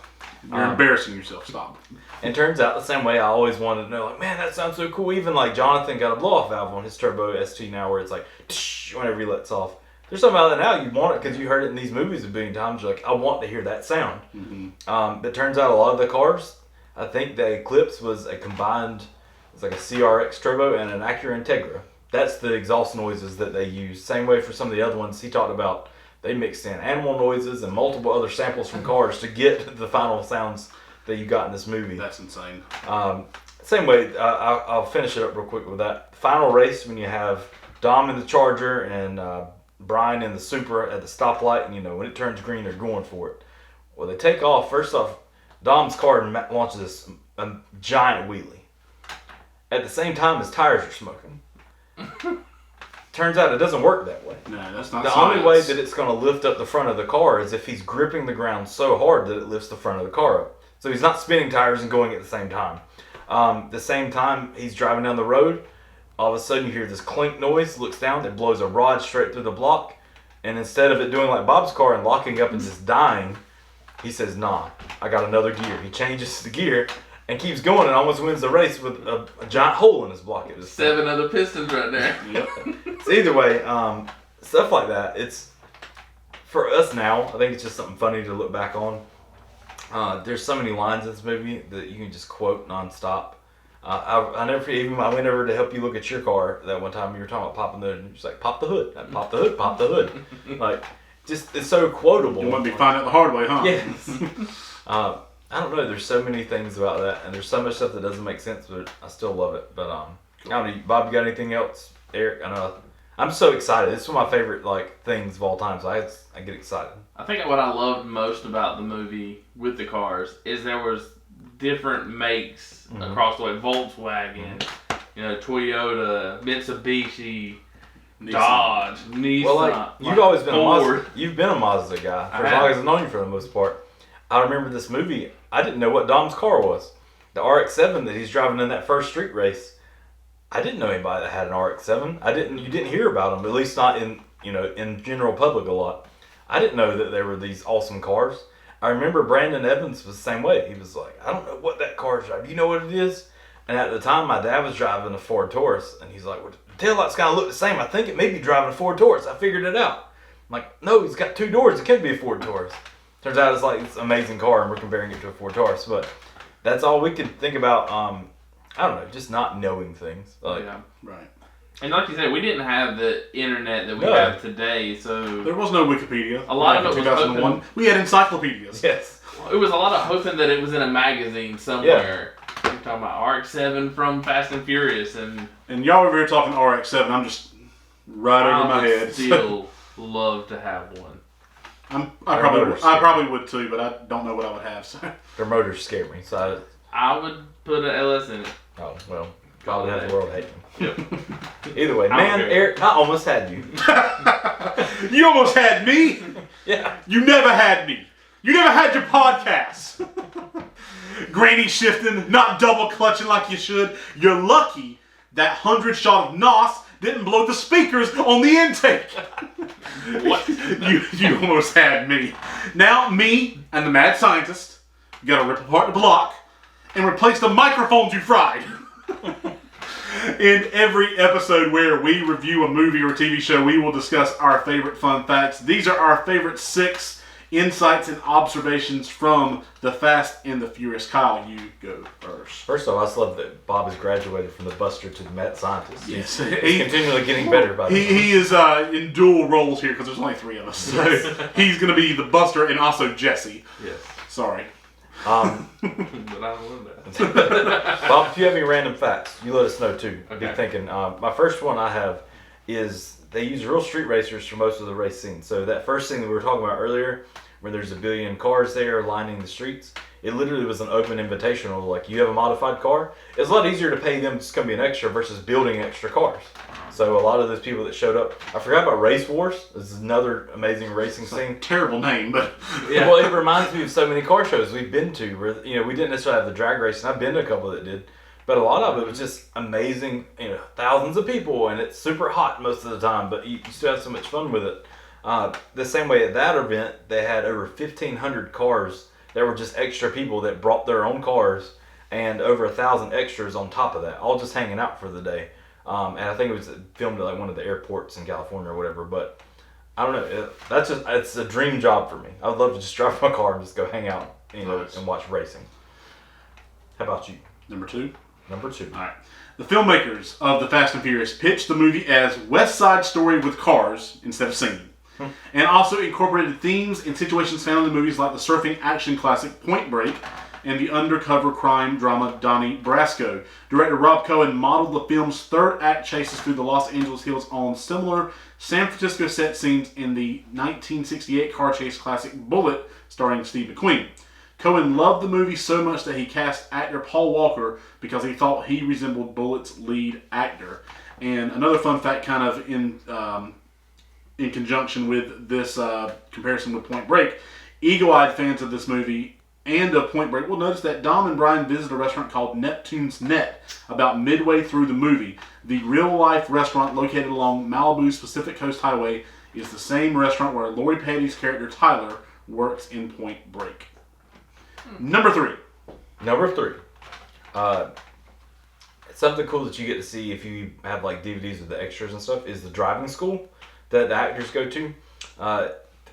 You're embarrassing yourself. Stop. And turns out the same way I always wanted to know, like, man, that sounds so cool. Even like Jonathan got a blow-off valve on his Turbo ST now where it's like, tsh, whenever he lets off. There's something about that now. You want it because you heard it in these movies a billion times. You're like, I want to hear that sound. Mm-hmm. But turns out a lot of the cars, I think the Eclipse was a combined, it's like a CRX Turbo and an Acura Integra. That's the exhaust noises that they use. Same way for some of the other ones he talked about. They mixed in animal noises and multiple other samples from cars to get the final sounds that you got in this movie. That's insane. Same way, I'll finish it up real quick with that. Final race when you have Dom in the Charger and Brian in the Supra at the stoplight, and when it turns green, they're going for it. Well, they take off. First off, Dom's car launches a giant wheelie. At the same time, his tires are smoking. Turns out it doesn't work that way. No, that's not The science. only way that it's going to lift up the front of the car is if he's gripping the ground so hard that it lifts the front of the car up. So he's not spinning tires and going at the same time. The same time he's driving down the road, all of a sudden you hear this clink noise, looks down, it blows a rod straight through the block, and instead of it doing like Bob's car and locking up and just dying, he says, nah, I got another gear. He changes the gear and keeps going and almost wins the race with a giant hole in his block. It was 7 other pistons right there. Yep. So either way, stuff like that, it's, for us now, I think it's just something funny to look back on. There's so many lines in this movie that you can just quote nonstop. I went over to help you look at your car that one time. You were talking about popping the hood, and you're just like, pop the hood, pop the hood, pop the hood. Like, just, it's so quotable. You want to be finding out the hard way, huh? Yes. I don't know. There's so many things about that, and there's so much stuff that doesn't make sense, but I still love it. But I don't know, Bob, you got anything else? Eric, I know I'm so excited. It's one of my favorite things of all time, so I get excited. I think what I loved most about the movie with the cars is there was different makes across the way. Volkswagen, Toyota, Mitsubishi, Nissan. Dodge, Nissan. Well, you've always been Ford. You've been a Mazda guy for I as long have. as I've known you for the most part. I remember this movie. I didn't know what Dom's car was. The RX-7 that he's driving in that first street race. I didn't know anybody that had an RX-7. You didn't hear about them, at least not in general public a lot. I didn't know that there were these awesome cars. I remember Brandon Evans was the same way. He was like, I don't know what that car's driving. Do you know what it is? And at the time, my dad was driving a Ford Taurus, and he's like, well, the taillights kind of look the same. I think it may be driving a Ford Taurus. I figured it out. I'm like, no, he's got 2 doors. It could be a Ford Taurus. Turns out it's an amazing car, and we're comparing it to a Ford Taurus. But that's all we could think about. I don't know, just not knowing things. Yeah. Right. And like you said, we didn't have the internet that we have today, so There was no Wikipedia. A lot of in it was 2001. open. We had encyclopedias. Yes. it was a lot of hoping that it was in a magazine somewhere. You're talking about RX-7 from Fast and Furious, and y'all over here talking RX-7. I'm just right over my I would head. still love to have one. I probably would too, but I don't know what I would have. So. Their motors scare me, so I would put an LS in it. God have the world hate me. Yep. Either way, I don't man, care. Eric, I almost had you. You almost had me. Yeah. You never had me. You never had your podcast. Granny shifting, not double clutching like you should. You're lucky that 100 shot of NOS didn't blow the speakers on the intake. What? You almost had me. Now, me and the mad scientist got to rip apart the block and replace the microphones you fried. In every episode where we review a movie or TV show, we will discuss our favorite fun facts. These are our favorite 6 insights and observations from the Fast and the Furious. Kyle, you go first. First off, I just love that Bob has graduated from the buster to the mad scientist. Yes. He's continually getting better by the way. He is in dual roles here because there's only 3 of us. So he's going to be the Buster and also Jesse. Yes. Sorry. But I don't know that. Bob, if you have any random facts, you let us know too. Okay. Be thinking. My first one I have is they use real street racers for most of the race scenes. So that first thing that we were talking about earlier, where there's a billion cars there lining the streets, it literally was an open invitational. Like, you have a modified car, it's a lot easier to pay them to come be an extra versus building extra cars. So a lot of those people that showed up, I forgot about Race Wars. This is another amazing racing scene. Terrible name, but Yeah. Well, it reminds me of so many car shows we've been to where, you know, we didn't necessarily have the drag racing. I've been to a couple that did, but a lot of it was just amazing. You know, thousands of people, and it's super hot most of the time, but you still have so much fun with it. The same way at that event, they had over 1,500 cars. There were just extra people that brought their own cars, and over 1,000 extras on top of that, all just hanging out for the day. And I think it was filmed at like one of the airports in California or whatever. But I don't know. It's a dream job for me. I would love to just drive my car and just go hang out, you know, Nice. and watch racing. How about you? number 2. Number 2. All right. The filmmakers of The Fast and Furious pitched the movie as West Side Story with cars instead of singing. And also incorporated themes and situations found in the movies like the surfing action classic Point Break and the undercover crime drama Donnie Brasco. Director Rob Cohen modeled the film's third act chases through the Los Angeles hills on similar San Francisco set scenes in the 1968 car chase classic Bullet starring Steve McQueen. Cohen loved the movie so much that he cast actor Paul Walker because he thought he resembled Bullet's lead actor. And another fun fact kind of in conjunction with this comparison with Point Break, eagle-eyed fans of this movie and of Point Break will notice that Dom and Brian visit a restaurant called Neptune's Net about midway through the movie. The real-life restaurant located along Malibu's Pacific Coast Highway is the same restaurant where Lori Petty's character Tyler works in Point Break. Number 3. Number 3. Something cool that you get to see if you have like DVDs with the extras and stuff is the driving school that the actors go to,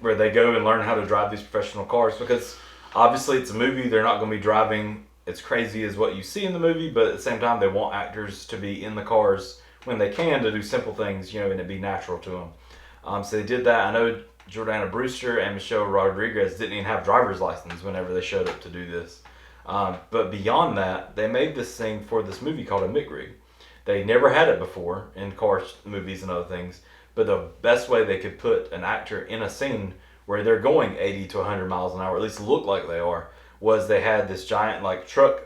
where they go and learn how to drive these professional cars, because obviously it's a movie. They're not going to be driving as crazy as what you see in the movie, but at the same time they want actors to be in the cars when they can to do simple things, you know, and it be natural to them. So they did that. I know Jordana Brewster and Michelle Rodriguez didn't even have driver's license whenever they showed up to do this. But beyond that, they made this thing for this movie called a MIG rig. They never had it before in car movies and other things. But the best way they could put an actor in a scene where they're going 80 to 100 miles an hour, at least look like they are, was they had this giant like truck,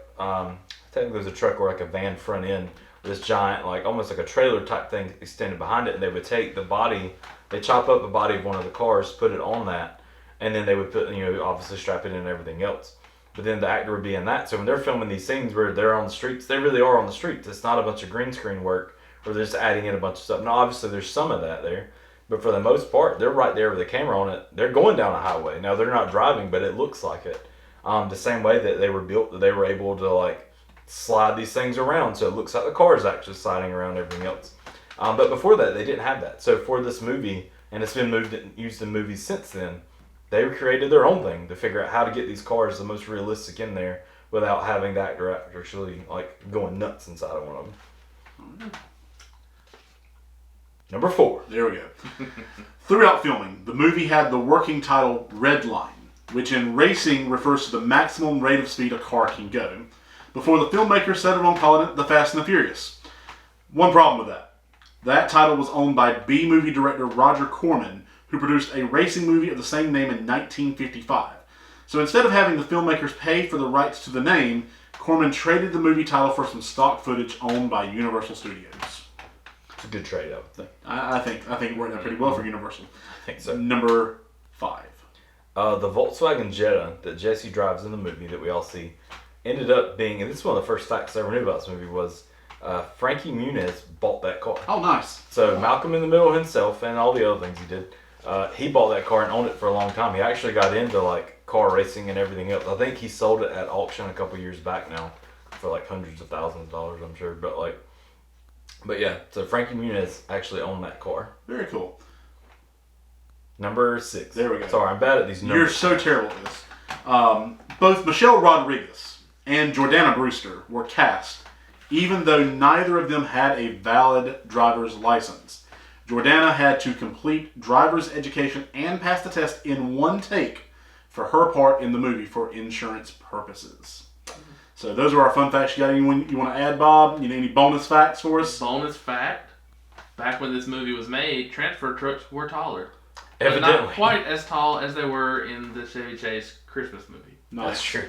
technically it was a truck or like a van front end, this giant like almost like a trailer type thing extended behind it, and they would take the body, they chop up the body of one of the cars, put it on that, and then they would put, you know, obviously strap it in and everything else. But then the actor would be in that. So when they're filming these scenes where they're on the streets, they really are on the streets. It's not a bunch of green screen work where they're just adding in a bunch of stuff. Now, obviously, there's some of that there. But for the most part, they're right there with the camera on it. They're going down a highway. Now, they're not driving, but it looks like it. The same way that they were built, that they were able to, like, slide these things around. So it looks like the car's actually sliding around everything else. But before that, they didn't have that. So for this movie, and it's been used in movies since then, they created their own thing to figure out how to get these cars the most realistic in there without having the actor actually like going nuts inside of one of them. Number 4. There we go. Throughout filming, the movie had the working title Red Line, which in racing refers to the maximum rate of speed a car can go, before the filmmakers settled on calling it The Fast and the Furious. One problem with that. That title was owned by B-movie director Roger Corman, who produced a racing movie of the same name in 1955. So instead of having the filmmakers pay for the rights to the name, Corman traded the movie title for some stock footage owned by Universal Studios. It's a good trade, I would think. I think it worked out pretty well for Universal. I think so. Number 5. The Volkswagen Jetta that Jesse drives in the movie that we all see ended up being, and this is one of the first facts I ever knew about this movie, was Frankie Muniz bought that car. Oh, nice. So Malcolm in the Middle himself and all the other things he did, he bought that car and owned it for a long time. He actually got into like car racing and everything else. I think he sold it at auction a couple years back now for like hundreds of thousands of dollars, I'm sure. But yeah, so Frankie Muniz actually owned that car. Very cool. Number 6. There we go. Sorry, I'm bad at these numbers. You're so terrible at this. Both Michelle Rodriguez and Jordana Brewster were cast, even though neither of them had a valid driver's license. Jordana had to complete driver's education and pass the test in one take for her part in the movie for insurance purposes. So those are our fun facts. You got anyone you want to add, Bob? You need any bonus facts for us? Bonus fact: back when this movie was made, transfer trucks were taller. Evidently. But not quite as tall as they were in the Chevy Chase Christmas movie. Nice. That's true.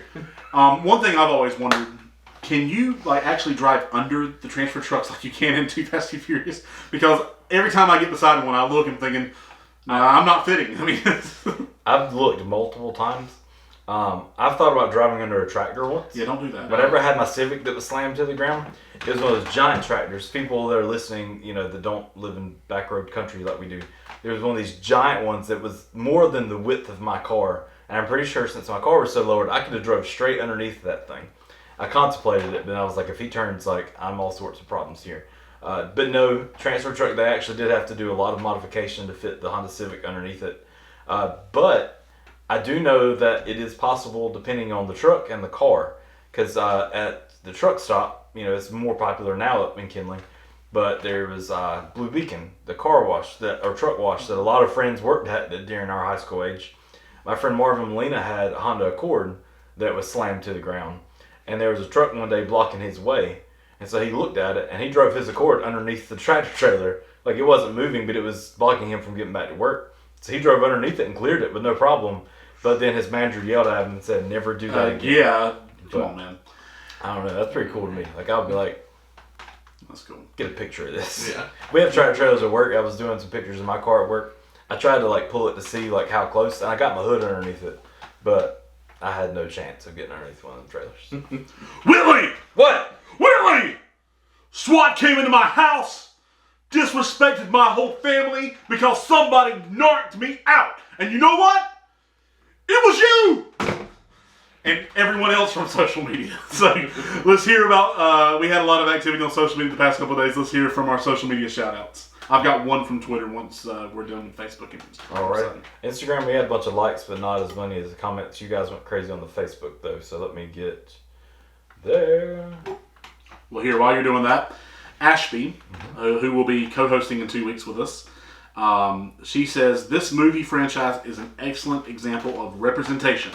One thing I've always wondered, can you like actually drive under the transfer trucks like you can in Too Fast and Furious? Because every time I get beside one, I look and thinking, nah, I'm not fitting. I mean, I've looked multiple times. I've thought about driving under a tractor once. yeah, don't do that. Whenever I had my Civic that was slammed to the ground, it was one of those giant tractors. People that are listening, that don't live in backroad country like we do, there was one of these giant ones that was more than the width of my car. And I'm pretty sure since my car was so lowered, I could have drove straight underneath that thing. I contemplated it, but I was like, if he turns, like, I'm all sorts of problems here. But no, transfer truck, they actually did have to do a lot of modification to fit the Honda Civic underneath it. But I do know that it is possible depending on the truck and the car. Because at the truck stop, it's more popular now up in Kinley. But there was Blue Beacon, the car wash, or truck wash that a lot of friends worked at during our high school age. My friend Marvin Molina had a Honda Accord that was slammed to the ground. And there was a truck one day blocking his way. And so he looked at it, and he drove his Accord underneath the tractor trailer. Like, it wasn't moving, but it was blocking him from getting back to work. So he drove underneath it and cleared it with no problem. But then his manager yelled at him and said, never do that again. Yeah, come on, man. I don't know. That's pretty cool to me. Like, I'll be like, that's cool. Get a picture of this. Yeah. We have tractor trailers at work. I was doing some pictures of my car at work. I tried to, like, pull it to see, like, how close. And I got my hood underneath it. But I had no chance of getting underneath one of the trailers. Whitley! What? Whitley! SWAT came into my house, disrespected my whole family because somebody knocked me out. And you know what? It was you! And everyone else from social media. So let's hear about, we had a lot of activity on social media the past couple of days. Let's hear from our social media shout outs. I've got one from Twitter once we're done with Facebook and Instagram. All right. Instagram, we had a bunch of likes, but not as many as the comments. You guys went crazy on the Facebook, though, so let me get there. Well, here, while you're doing that, Ashby, who will be co-hosting in 2 weeks with us, she says, this movie franchise is an excellent example of representation,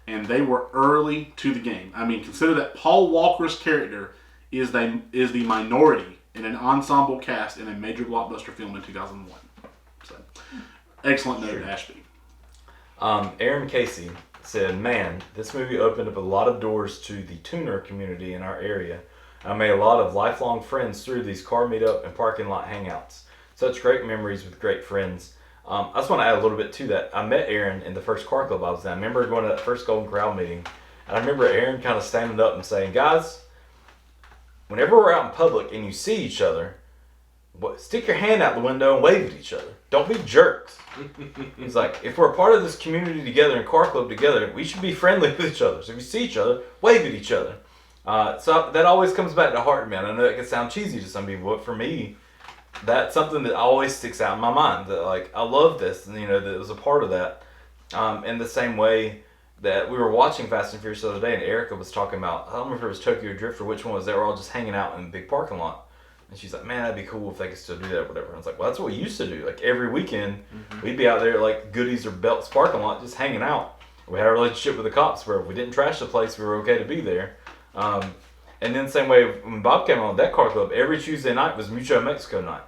and they were early to the game. I mean, consider that Paul Walker's character is the minority in an ensemble cast in a major blockbuster film in 2001. So, excellent note, Ashby. Aaron Casey said, man, this movie opened up a lot of doors to the tuner community in our area. I made a lot of lifelong friends through these car meetup and parking lot hangouts. Such great memories with great friends. I just want to add a little bit to that. I met Aaron in the first car club I was in. I remember going to that first Golden Corral meeting, and I remember Aaron kind of standing up and saying, guys, whenever we're out in public and you see each other, stick your hand out the window and wave at each other. Don't be jerks. He's like, if we're a part of this community together and car club together, we should be friendly with each other. So if you see each other, wave at each other. So that always comes back to heart, man. I know that can sound cheesy to some people, but for me, that's something that always sticks out in my mind. That, like, I love this, and that it was a part of that. In the same way that we were watching Fast and Furious the other day, and Erica was talking about, I don't remember if it was Tokyo Drift or which one was. They were all just hanging out in the big parking lot. And she's like, man, that'd be cool if they could still do that or whatever. And I was like, well, that's what we used to do. Like, every weekend, we'd be out there at, like, Goodies or Belt's parking lot just hanging out. We had a relationship with the cops where if we didn't trash the place, we were okay to be there. And then same way, when Bob came on that car club, every Tuesday night was Mucho Mexico night.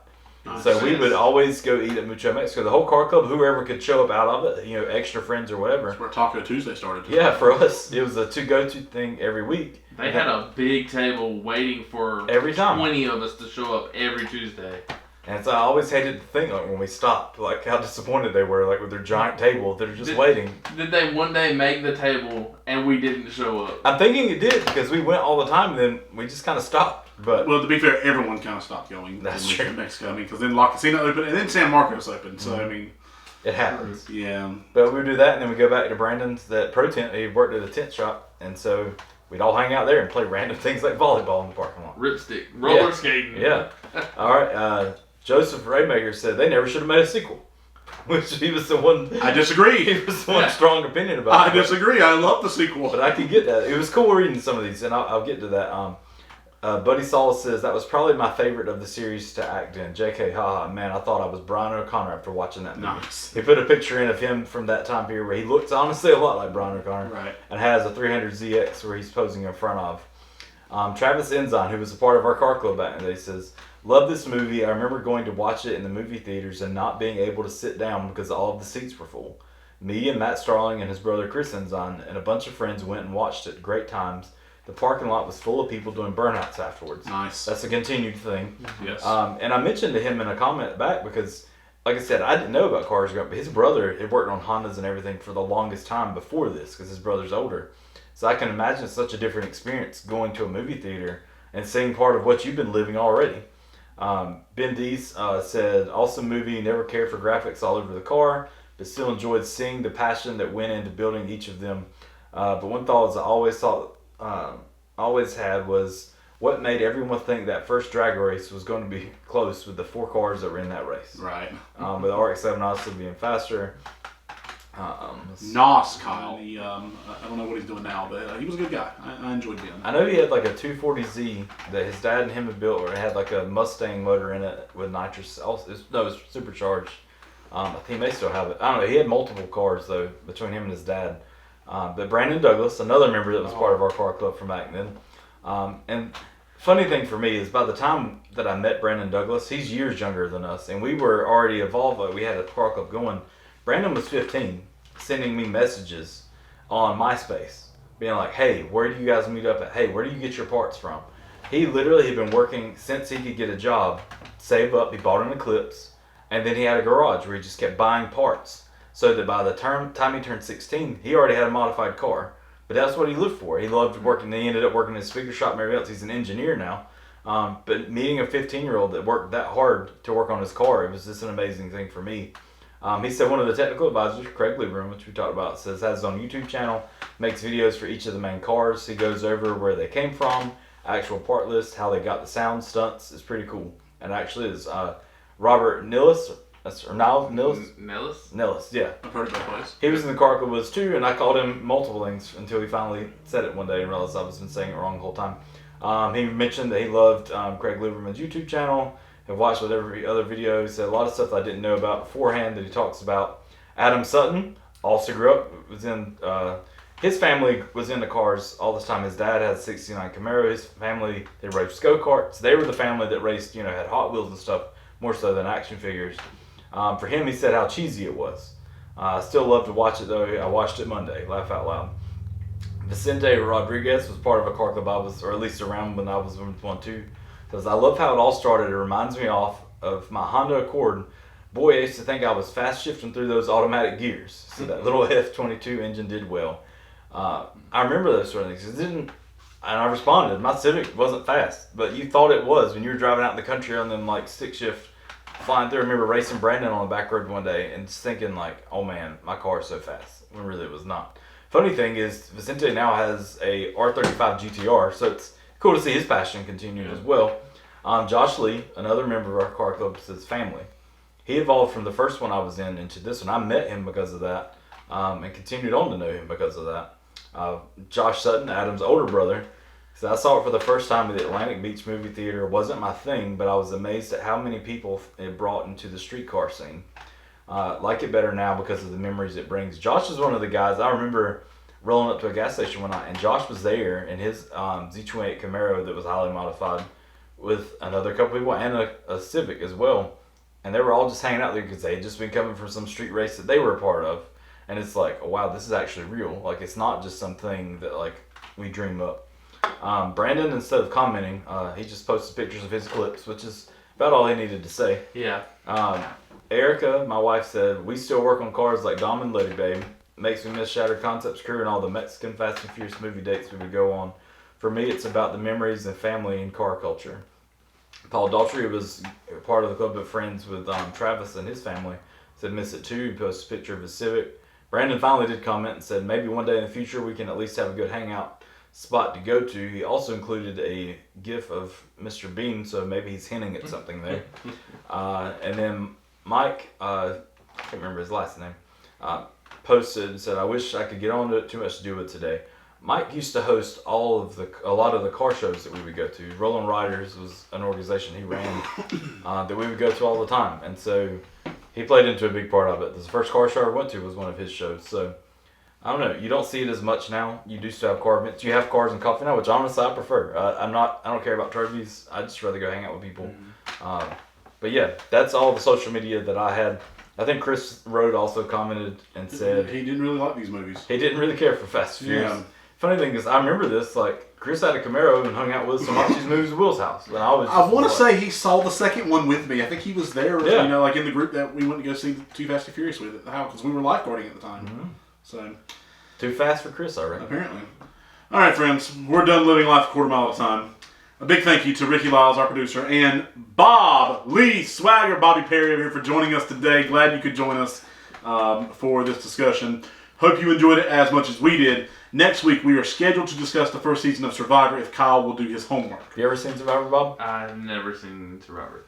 So we would always go eat at Mucho Mexico. The whole car club, whoever could show up out of it, extra friends or whatever. That's where Taco Tuesday started. Yeah, for us, it was a to-go-to thing every week. They had a big table waiting for every time 20 of us to show up every Tuesday. And so I always hated to think, like, when we stopped, like, how disappointed they were, like, with their giant table. They're just waiting. Did they one day make the table and we didn't show up? I'm thinking it did, because we went all the time, and then we just kind of stopped. But well, to be fair, everyone kind of stopped going. That's in true. Mexico. I mean, because then La Casino opened, and then San Marcos opened. So I mean, it happens. yeah. But we do that, and then we go back to Brandon's that pro tent. He worked at a tent shop, and so we'd all hang out there and play random things like volleyball in the parking lot. Ripstick, roller skating. Yeah. All right. Joseph Raymaker said they never should have made a sequel, which he was the one. I disagree. He was the one strong opinion about. I disagree. I love the sequel. But I can get that. It was cool reading some of these, and I'll get to that. Buddy Saul says that was probably my favorite of the series to act in. JK, haha, man, I thought I was Brian O'Connor after watching that movie. Nice. He put a picture in of him from that time period where he looks honestly a lot like Brian O'Connor. Right. And has a 300ZX where he's posing in front of. Travis Enzon, who was a part of our car club back in the day, says, love this movie. I remember going to watch it in the movie theaters and not being able to sit down because all of the seats were full. Me and Matt Starling and his brother Chris Enzon and a bunch of friends went and watched it. Great times. The parking lot was full of people doing burnouts afterwards. Nice. That's a continued thing. Yes. And I mentioned to him in a comment back because, like I said, I didn't know about cars growing up. But his brother had worked on Hondas and everything for the longest time before this because his brother's older. So I can imagine such a different experience going to a movie theater and seeing part of what you've been living already. Ben Dees said, awesome movie, never cared for graphics all over the car, but still enjoyed seeing the passion that went into building each of them. But one thought I always had was what made everyone think that first drag race was going to be close with the 4 cars that were in that race. Right. With the RX-7 obviously being faster. Nos Kyle. He, I don't know what he's doing now, but he was a good guy. I enjoyed being there. I know he had like a 240Z that his dad and him had built, where it had like a Mustang motor in it with nitrous. It was supercharged. I think he may still have it. I don't know. He had multiple cars though between him and his dad. But Brandon Douglas, another member that was part of our car club from back then. And funny thing for me is by the time that I met Brandon Douglas, he's years younger than us, and we were already involved. We had a car club going. Brandon was 15, sending me messages on MySpace, being like, hey, where do you guys meet up at? Hey, where do you get your parts from? He literally had been working since he could get a job, save up, he bought an Eclipse, and then he had a garage where he just kept buying parts. So that by the time he turned 16, he already had a modified car. But that's what he lived for. He loved working. He ended up working in his speaker shop and everything else. He's an engineer now. But meeting a 15-year-old that worked that hard to work on his car, it was just an amazing thing for me. He said one of the technical advisors, Craig Lieberman, which we talked about, says has his own YouTube channel, makes videos for each of the main cars. He goes over where they came from, actual part list, how they got the sound stunts. It's pretty cool. And actually is Robert Nilles. Nilles, yeah. I've heard of that place. He was in the car club with us too, and I called him multiple things until he finally said it one day and realized I was been saying it wrong the whole time. He mentioned that he loved Craig Lieberman's YouTube channel, and watched with every other video. He said a lot of stuff I didn't know about beforehand that he talks about. Adam Sutton also grew up, was in, his family was into cars all this time. His dad had a 69 Camaro. His family, they raced go-karts. They were the family that raced, had Hot Wheels and stuff, more so than action figures. For him, he said how cheesy it was. I still love to watch it though. I watched it Monday, laugh out loud. Vicente Rodriguez was part of a car club I was, or at least around when I was with one too. Because I love how it all started. It reminds me of my Honda Accord. Boy, I used to think I was fast shifting through those automatic gears. So that little F22 engine did well. I remember those sort of things. And I responded. My Civic wasn't fast, but you thought it was when you were driving out in the country on them like stick shift flying through. I remember racing Brandon on the back road one day and just thinking like, oh man, my car is so fast. When really it was not. Funny thing is, Vicente now has a R35 GTR, so it's cool to see his passion continue as well. Josh Lee, another member of our car club, says family. He evolved from the first one I was in into this one. I met him because of that, and continued on to know him because of that. Josh Sutton, Adam's older brother, said I saw it for the first time at the Atlantic Beach movie theater. It wasn't my thing, but I was amazed at how many people it brought into the streetcar scene. Like it better now because of the memories it brings. Josh is one of the guys, I remember rolling up to a gas station one night, and Josh was there in his Z28 Camaro that was highly modified with another couple people and a Civic as well. And they were all just hanging out there because they had just been coming from some street race that they were a part of. And it's like, oh, wow, this is actually real. Like, it's not just something that, like, we dream up. Brandon, instead of commenting, he just posted pictures of his clips, which is about all he needed to say. Yeah. Erica, my wife, said, we still work on cars like Dom and Letty Babe. Makes me miss Shattered Concepts crew and all the Mexican Fast and Furious movie dates we would go on. For me, it's about the memories and family and car culture. Paul Daughtry was part of the club of friends with Travis and his family. Said miss it too. He posted a picture of his Civic. Brandon finally did comment and said maybe one day in the future we can at least have a good hangout spot to go to. He also included a gif of Mr. Bean, so maybe he's hinting at something there. And then Mike, I can't remember his last name, posted and said, I wish I could get on to it, too much to do with today. Mike used to host a lot of the car shows that we would go to. Rolling Riders was an organization he ran that we would go to all the time. And so he played into a big part of it. The first car show I went to was one of his shows. So I don't know. You don't see it as much now. You do still have car events. You have cars and coffee now, which honestly I prefer. I don't care about trophies. I'd just rather go hang out with people. But yeah, that's all the social media that I had. I think Chris Rode also commented and said he didn't really like these movies. He didn't really care for Fast and Furious. Yeah. Funny thing is, I remember this, like, Chris had a Camaro and hung out with us and watched these movies at Will's house. And I want to say he saw the second one with me. I think he was there, you know, like in the group that we went to go see Too Fast and Furious with at the house, because we were lifeguarding at the time. Mm-hmm. So too fast for Chris already. Apparently. All right, friends, we're done living life a quarter mile at a time. A big thank you to Rickie Liles, our producer, and Bob Lee Swagger, Bobby Perry over here for joining us today. Glad you could join us for this discussion. Hope you enjoyed it as much as we did. Next week, we are scheduled to discuss the first season of Survivor if Kyle will do his homework. You ever seen Survivor, Bob? I've never seen Survivor.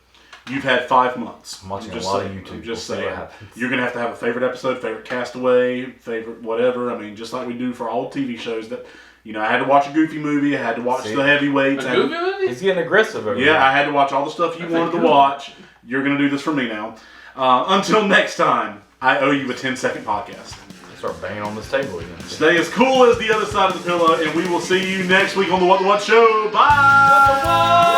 You've had 5 months. I'm watching a lot of YouTube. I'm just saying. You're going to have a favorite episode, favorite castaway, favorite whatever. I mean, just like we do for all TV shows that, you know, I had to watch a Goofy movie. I had to watch the heavyweights. A Goofy movie? He's getting aggressive over there. I had to watch all the stuff you wanted to watch. You're going to do this for me now. Until next time, I owe you a 10-second podcast. Start banging on this table again. Stay as cool as the other side of the pillow, and we will see you next week on the What the What Show. Bye!